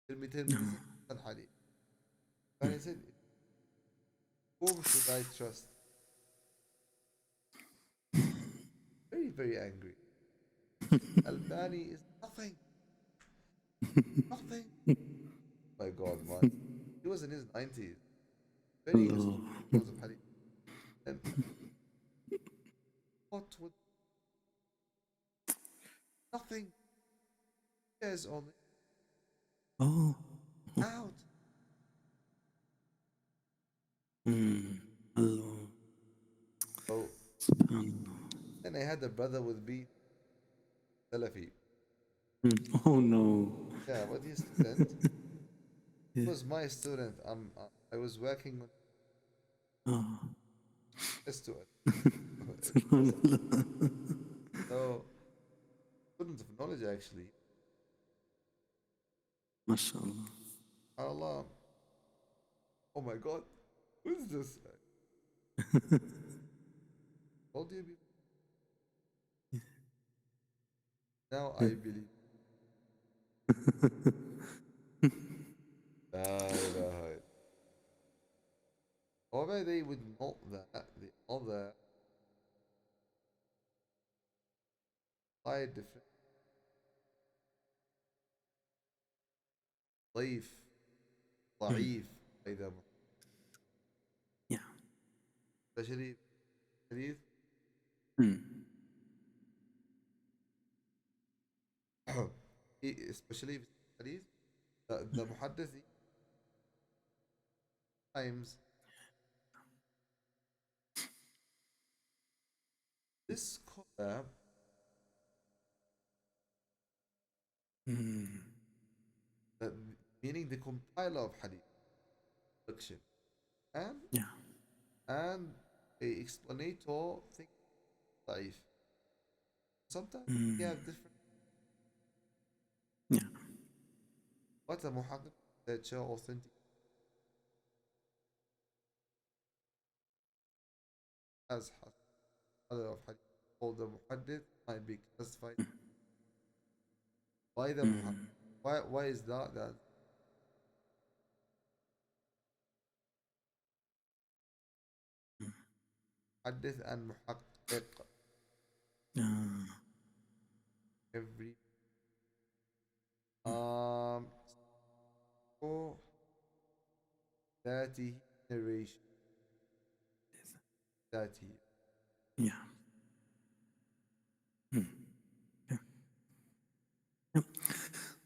Tell me this one hadith. And he said, whom should I trust? Very, very angry. Albani is nothing, nothing. My God, man. He was in his 90s, very experienced Allah. in terms of hadith. And what would nothing cares on it Oh. out? Allah. So Subhanallah. then I had a brother with me, Salafi. Oh no. Yeah, but he's student. Yeah. He was my student. I was working on Oh. this to it. Subhanallah. So student of knowledge actually. MashaAllah. Allah. Oh my God. Who is this? Told you before. Now I believe. La ilaha illa- However, they would not that the other side different ضعيف ضعيف إذا Yeah. especially حديث especially في الحديث the محدث times this scholar uh, meaning the compiler of hadith fiction and Yeah. and a explanator think ضعيف sometimes we have different Yeah. what a محقق that show authentic as other of hadith called the muhaddith might be classified by the muhaddith why is that muhaddith and muhaqqiq every um so ذاته narration ذاته Yeah.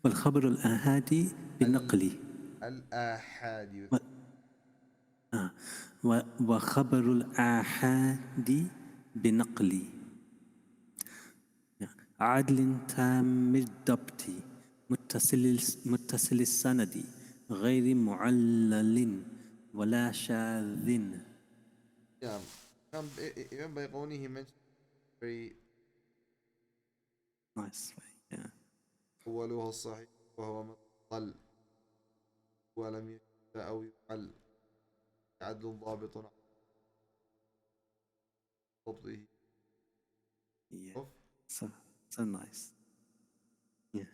والخبر الآحادي ال بنقلي الآحاد و- وخبر الآحاد بنقلي عدل تام الضبط متصل السند غير معلل ولا شاذ. yeah even by Qawni he mentioned very Nice. Yeah. أولها الصحيح وهو مقل ولم يشد أو يحل عدل ضابط عن ضبطه Yeah. of So nice. Yeah.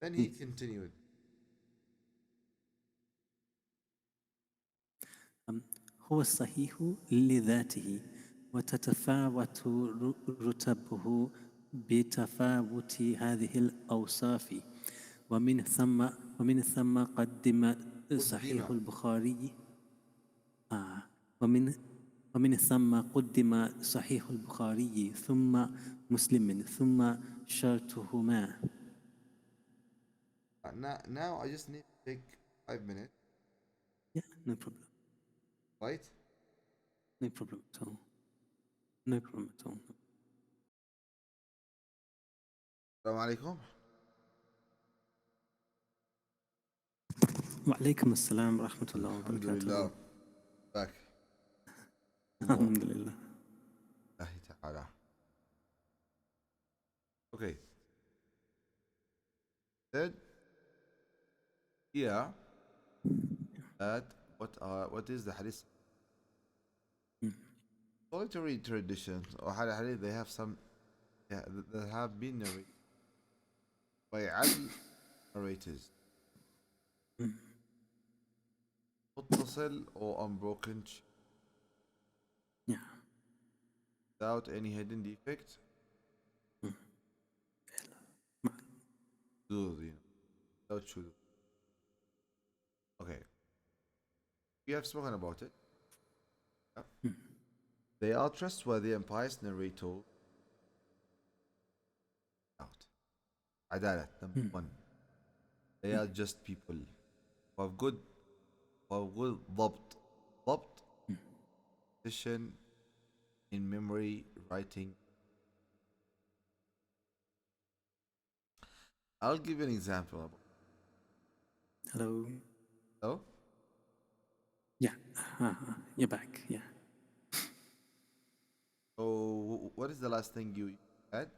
then he continued هو الصحيح لذاته وتتفاوت رتبه بتفاوت هذه الأوصاف ومن ثم قدم صحيح قدم البخاري آه ومن ثم قدم صحيح البخاري ثم مسلم ثم شرطهما. now I just need to take 5 minutes Yeah, no problem. right No problem at all. No problem at all. السلام عليكم وعليكم السلام ورحمة الله الحمد وبركاته. لله back الله الحمد لله. تعالى okay said Yeah, at what is the hadith? Solitary traditions or hadith, they have some, yeah, that have been narrated by adl narrators, متصل or unbroken Yeah. without any hidden defect. Good, without shudud. Okay, we have spoken about it. Yeah. They are trustworthy and pious narrators. Out. Adalat, number one. They are just people who have good, ضبط. ضبط, precision in memory, writing. I'll give you an example about. Hello. Oh, Yeah. You're back. Yeah. so what is the last thing you had?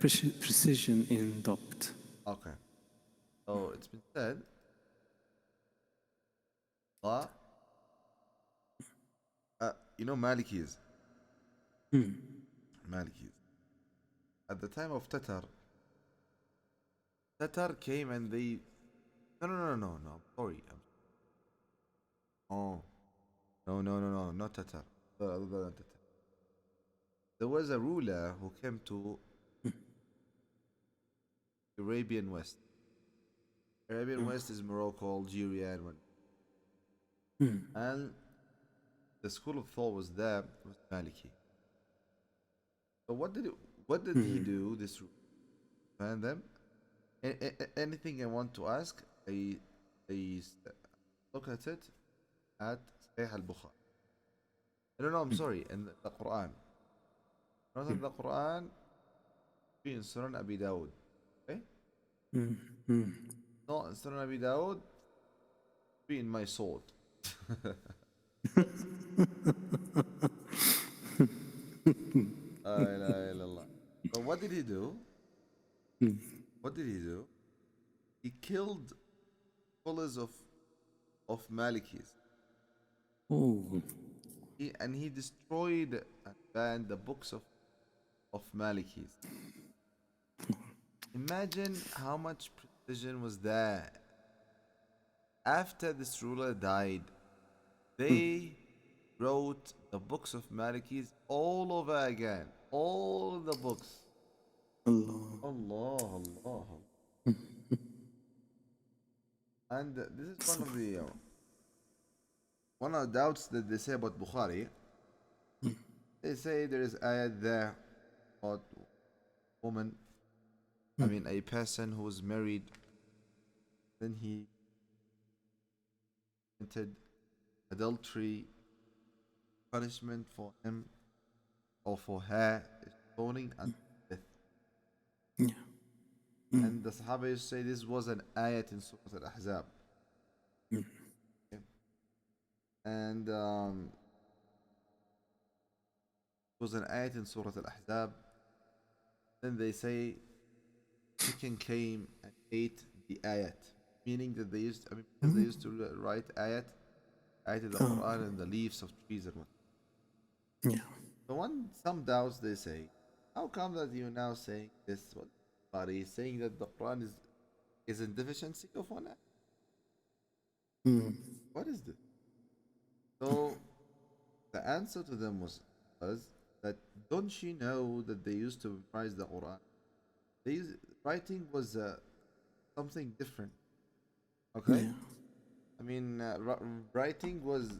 Precision in ضبط. Okay. So it's been said, uh, Malikis. Malikis. At the time of Tatar, Tatar came and they. No, no, no, no, no. I'm sorry. Oh, no, no, no, no, not Tatar. Other than Tatar. There was a ruler who came to Arabian West. Arabian West is Morocco, Algeria, and what. And the school of thought was there was Maliki. So what did he do? This and them. Anything I want to ask, look at it at Sahih al-Bukhari. No, no, I'm sorry, in the Quran. Not in the Quran, in Sunan Abi Dawud. Okay? Not in Sunan Abi Dawud, be in my sword. La ilaha illallah. So what did he do? What did he do? He killed scholars of Malikis. Oh. And he destroyed and banned the books of Malikis. Imagine how much precision was there. After this ruler died, they wrote the books of Malikis all over again. All the books. Allah. Allah, Allah. And this is one of the doubts that they say about Bukhari. They say there is ayat there about woman. I mean, a person who was married, then he committed adultery. Punishment for him or for her is stoning and death. Yeah. And the Sahaba used to say this was an ayat in Surah Al Ahzab. Okay. And it was an ayat in Surah Al Ahzab. Then they say chicken came and ate the ayat, meaning that because they used to write ayat in the Quran and the leaves of trees and what. Yeah. So some doubts they say, how come that you're now saying this? What Bukhari is saying that the Quran is in deficiency of one ayat? What is this? So the answer to them was that don't you know that they used to memorize the Quran? Writing was something different. Okay, Yeah. I mean writing was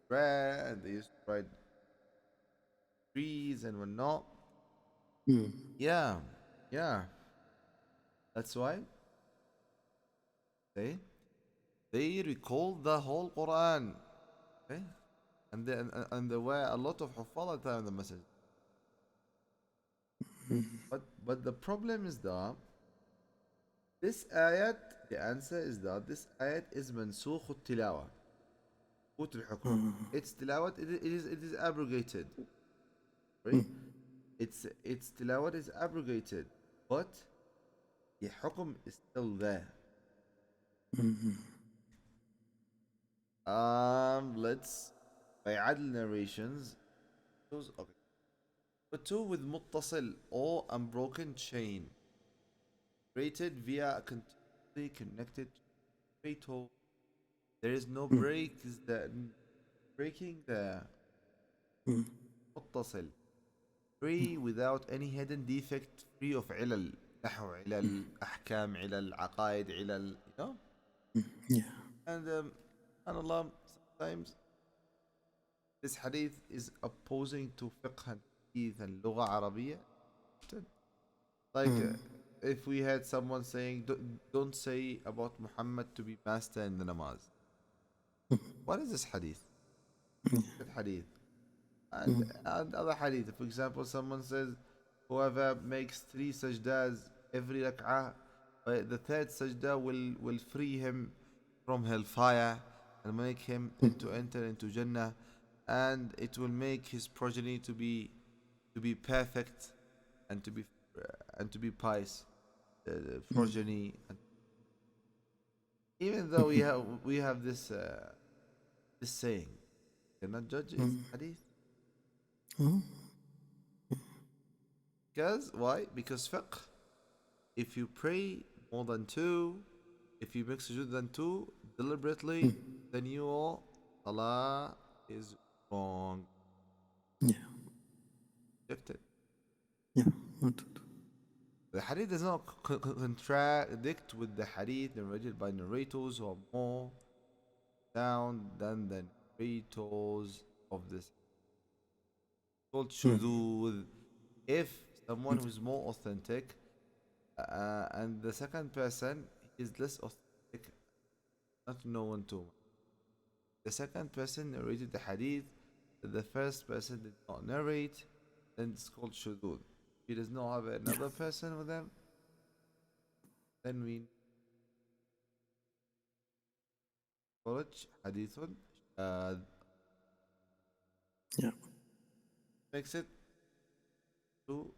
rare, and they used to write trees and whatnot. Yeah, yeah. That's why they recall the whole Quran. Okay, and there were a lot of Huffaz at the time of the message. But the problem is that this ayat, the answer is that this ayat is mansukh al-tilawa. Qut al-hukm. Its tilawat, it is abrogated. Right? Its tilawat is abrogated. But the hukm is still there. Mhm. Let's by عدل narrations. Those okay. But two with متصل or unbroken chain, rated via a continuously connected fatal. There is no Mm. break. Is the breaking the Mm. متصل, free without any hidden defect, free of علل, نحو علل, أحكام علل, عقائد علل, you know. Yeah. And Allah, sometimes this hadith is opposing to fiqh and hadith and لغة عربية. Like Mm. if we had someone saying, don't say about Muhammad to be master in the namaz. What is this hadith? That hadith. And other hadith. For example, someone says, whoever makes three sajdas every rak'ah, the third sajda will free him from hellfire and make him into enter into Jannah, and it will make his progeny to be perfect and to be pious progeny. And even though we have this this saying, cannot judge its hadith. Oh. Because why? Because fiqh. If you pray more than two, if you make sujood than two deliberately, then your salah is wrong. Yeah. Rejected. Yeah. Noted. The hadith does not contradict with the hadith narrated by narrators who are more sound than the narrators of this. Called shudud. If someone who is more authentic and the second person is less authentic, not known to much. The second person narrated the hadith that the first person did not narrate, then it's called shudud. If he does not have Yeah. another person with him, then we call it hadithun shadh. Yeah. Makes it to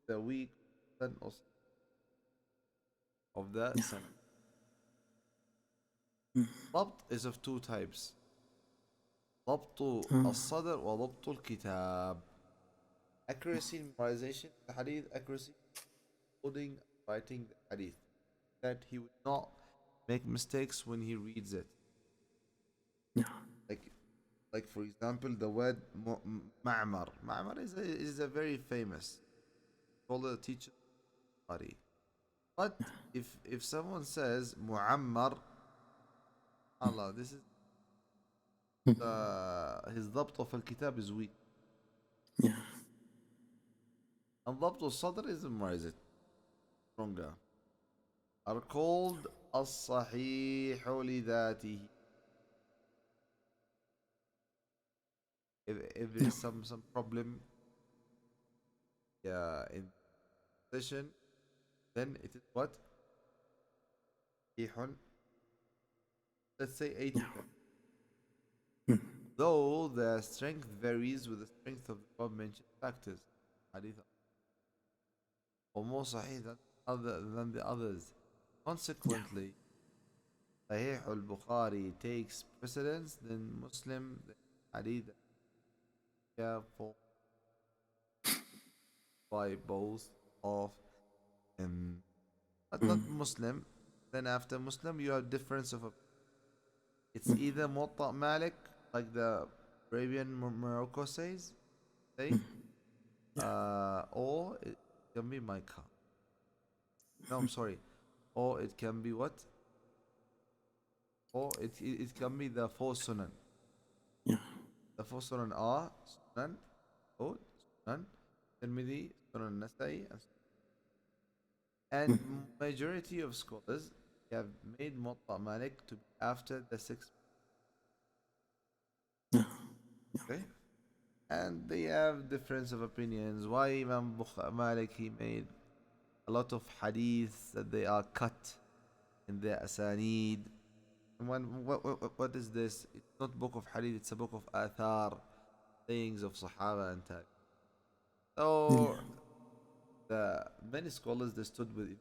the weak then of the Yeah. sanad. ضبط is of two types. ضبط Oh. الصدر وضبط الكتاب. Accuracy in memorization the hadith, accuracy coding writing the hadith. That he would not make mistakes when he reads it. Yeah. Like for example the word ma'mar. Ma'mar is a very famous scholar teacher Bukhari. But if someone says mu'ammar, Allah, this is his ضبط في الكتاب is weak. Yeah. And ضبط الصدر is memorized stronger. Are called الصحيح لذاته. If there Yeah. is some problem in session, then it is what? صحيح. Let's say 8 to Yeah. 10. Though the strength varies with the strength of the above mentioned factors. Hadith or more sahih than the others. Yeah. Consequently, Sahih al-Bukhari takes precedence, then Muslim, then Hadith for by both of them. But not Muslim. Then after Muslim, you have difference of it's either Muwatta Malik, like the Arabian Morocco say, or it can be Micah. No, I'm sorry. Or it can be what? Or it can be the four Sunan. Yeah. The four Sunan are Sunan, Dawood, Sunan, Tirmidhi, Sunan Nasai, and majority of scholars have made Muwatta Malik to be after the sixth. Yeah. Okay? And they have difference of opinions. Why Imam Malik he made a lot of hadiths that they are cut in their asanid. And what is this? It's not book of hadith, it's a book of athar, sayings of Sahaba and Tabi. Yeah. So the many scholars they stood with it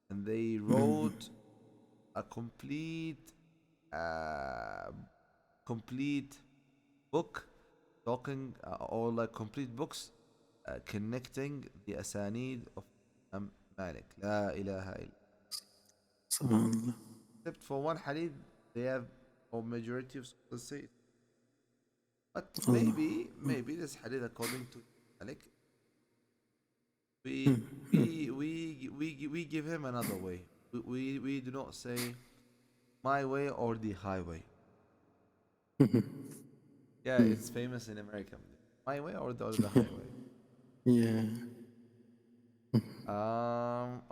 and they wrote a uh, complete book talking or like complete books connecting the asanid of Imam Malik. La ilaha illa. Subhanallah. Except for one hadith, they have, or majority of scholars say it. But Allah. maybe this hadith according to Malik, we give him another way. We do not say my way or the highway. Yeah, it's famous in America. My way or the highway. Yeah.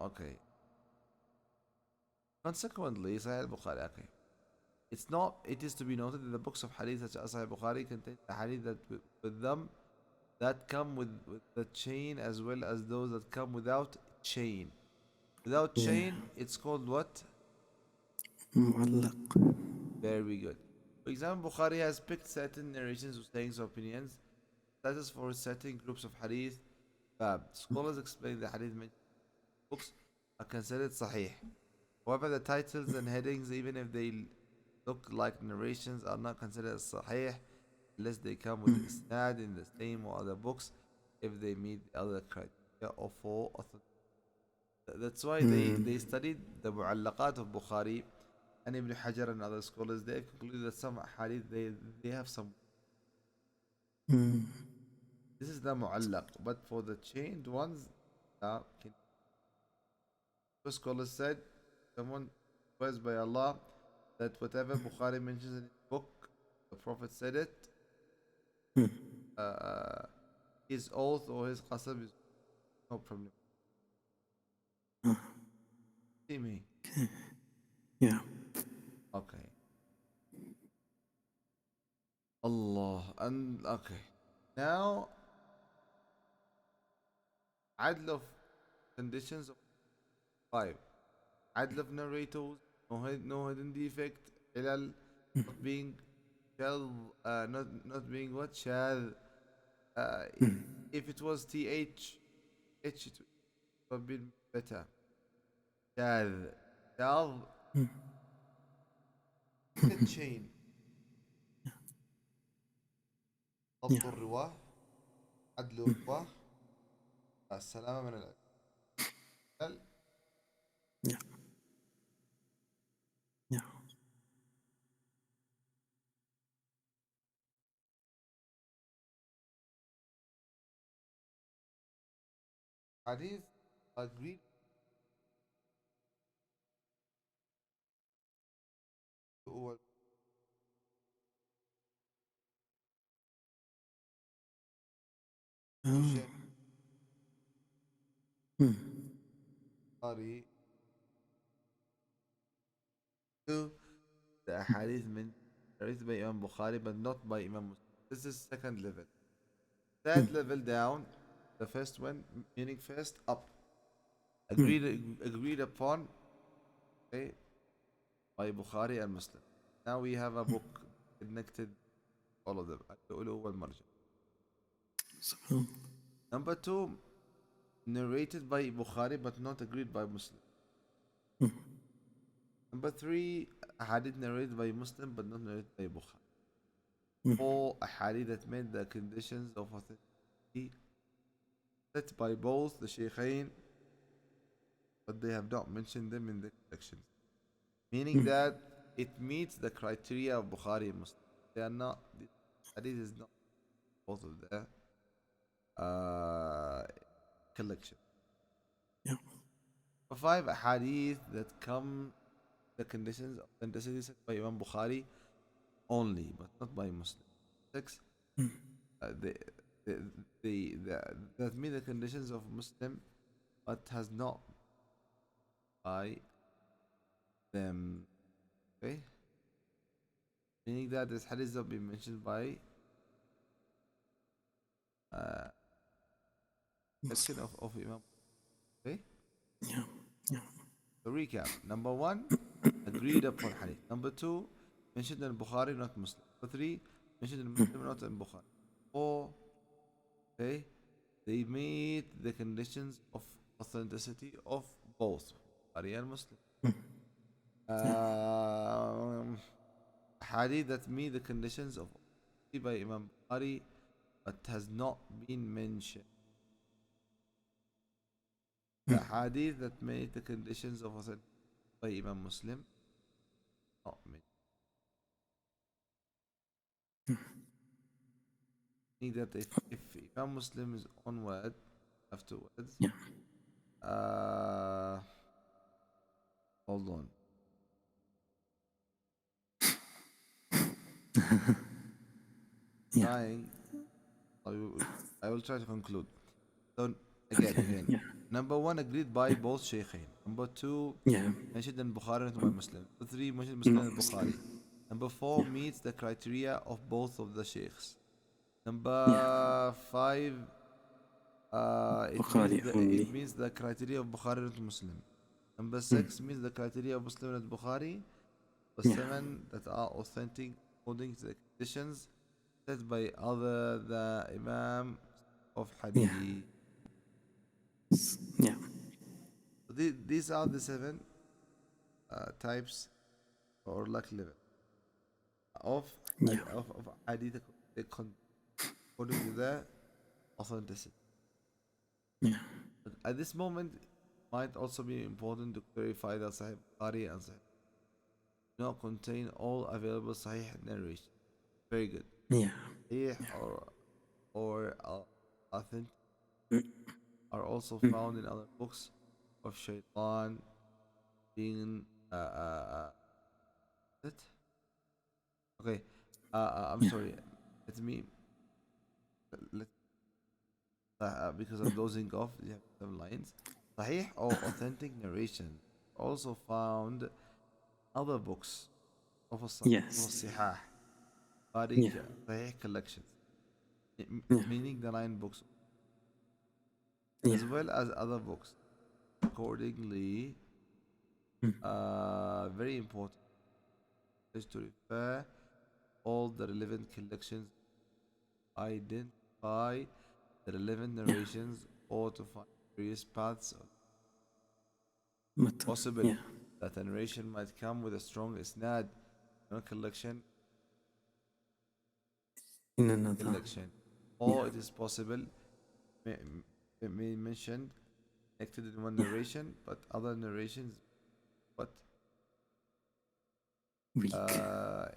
Okay. Consequently, Sahih al-Bukhari. Okay. It's not. It is to be noted that the books of hadith such as Sahih Bukhari contain the hadith that with them that come with the chain as well as those that come without chain. Without Yeah. chain, it's called what? Mu'allaq. Very good. For example, Bukhari has picked certain narrations or sayings or opinions. That is for certain groups of hadith. Scholars explain the hadith mentioned in books are considered sahih. However, the titles and headings, even if they look like narrations, are not considered sahih unless they come with isnad in the same or other books if they meet the other criteria or for that's why they studied the mu'allaqat of Bukhari and Ibn Hajar and other scholars. They concluded that some hadith they have some. This is the mu'allaq, but for the chained ones, the scholars said someone swears by Allah that whatever Bukhari mentions in his book, the Prophet said it. Uh, his oath or his qasam is no problem. See me. Yeah. Okay. Allah. And okay. Now, adl of conditions of five. Adl of narrators, no hidden defect, ilal, not being shadh, not being what? Shadh. Uh, if it was th, it would have been better. Shadh. Shadh, the chain. Yeah. ضبط الرواه عدل الرواه السلامة من الاعتدال. Yeah. Yeah. حديث agreed هو Oh. الشيخ البخاري to the hadith narrated by Imam Bukhari but not by Imam Muslim. This is second level. Third level down, the first one meaning first up. Agreed upon, okay, by Bukhari and Muslim. Now we have a book connected all of them. الأولى والمرجع. Subhanallah. Number two, narrated by Bukhari but not agreed by Muslim. Number three, a hadith narrated by Muslim but not narrated by Bukhari. Four, a hadith that met the conditions of authenticity set by both the Shaykhain but they have not mentioned them in the collections. Meaning that it meets the criteria of Bukhari and Muslim. They are not, the hadith is not both of their uh, collection. Yeah. Number five, a hadith that come the conditions of authenticity set by Imam Bukhari only, but not by Muslim. Six, uh, the, the, the that meet the conditions of Muslim, but has not by them. Okay, meaning that this hadith has been mentioned by uh, section of Imam. Okay, Yeah. Yeah. so recap. Number one, agreed upon hadith. Number two, mentioned in Bukhari, not Muslim. Number three, mentioned in Muslim, not in Bukhari. Four, okay, they meet the conditions of authenticity of both Bukhari and Muslim. Yeah. Um, hadith that meet the conditions of by Imam Bukhari but has not been mentioned. The hadith that made the conditions of authenticity by Imam Muslim not mentioned. Meaning that if Imam Muslim is on word afterwards, Yeah. uh, hold on. Yeah. Trying, I will, I will try to conclude. So Okay. again, Yeah. number one agreed by both Shaykhain. Number two Yeah. mentioned in Bukhari and by Muslim. Number three mentioned Muslim Not and Muslim. Bukhari. Number four Yeah. meets the criteria of both of the sheikhs. Yeah. Number five, Bukhari it only. means the criteria of Bukhari and Muslim. Number Mm. six means the criteria of Muslim and Bukhari. Number Yeah. seven that are authentic according to the conditions set by other the Imam of Yeah. Hadith. Yeah. So these are the seven types or like level of Yeah. of Hadith according to the authenticity. Yeah. But at this moment, it might also be important to clarify that Sahih Bukhari and Sahih do not contain all available Sahih narration. Very good. Yeah. Sahih or authentic Mm. are also Mm. found in other books of Shaitan being it? Okay. I'm Yeah. sorry. Let me let because Yeah. I'm dozing off. You have some lines. Sahih or authentic narration also found other books of Yes. Sihah, Tariq, Yeah. Sahih collections, Yeah. meaning the 9 books, Yeah. as well as other books. Accordingly, Mm. very important is to refer all the relevant collections, identify the relevant Yeah. narrations, or to find various paths Matan. possible Yeah. that a narration might come with a strong isnad, no collection, In another. collection, Yeah. or it is possible may mentioned connected in one Yeah. narration, but other narrations, but Weak uh,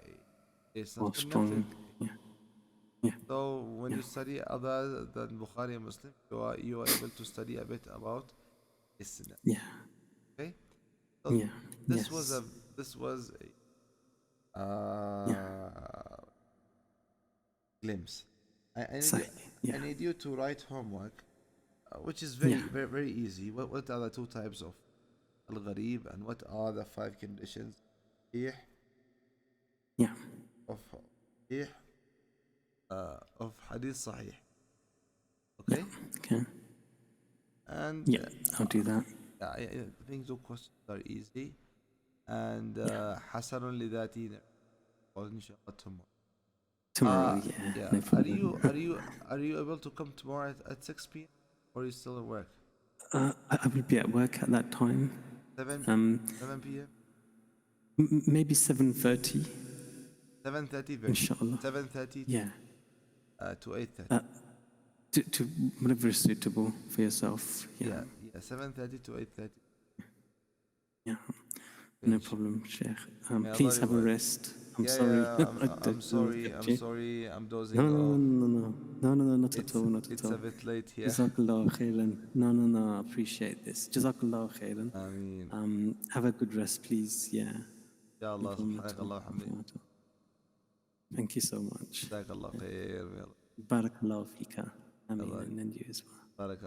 it's not or connected. strong. Yeah. Yeah. So when Yeah. you study other than Bukhari and Muslim, you are able to study a bit about Islam. Yeah. Okay, so Yeah. this was Yes. a this was a Yeah. glimpse. Say. I Yeah. need you to write homework, which is Yeah. very easy. What are the 2 types of al-gharib and what are the 5 conditions صحيح Yeah. of صحيح of hadith sahih? Yeah. Okay, Okay. and Yeah. I'll do that. I think those questions are easy and Yeah. حسن لذاتي إن شاء الله tomorrow. Tomorrow. Yeah. Yeah. No problem. Are you able to come tomorrow at 6 p.m. or are you still at work? I will be at work at that time. 7 Um, 7 p.m. maybe 7:30, 7:30 very good. inshallah. 7:30 Yeah. to 8:30. To whatever is suitable for yourself. Yeah. Yeah, 7:30 to 8:30. Yeah. Okay, No problem, Sheikh. may Allah Please have a reward. rest. I'm Yeah, sorry. yeah. I I'm don't know. sorry. I'm Okay. sorry. I'm No, dozing no, no, off. no, no, no, no, no, no, not at all, not at It's a all. bit late here. Jazakallah khairan. No, no, no, I appreciate this. Jazakallah khairan. I mean, Have a good rest, please. Yeah. Ya No Allah, problem at subhanak all. Allah, hamdi. Thank you so much. جزاك الله خير. Barakallahu fika. Ameen, Allah, and you as well. بارك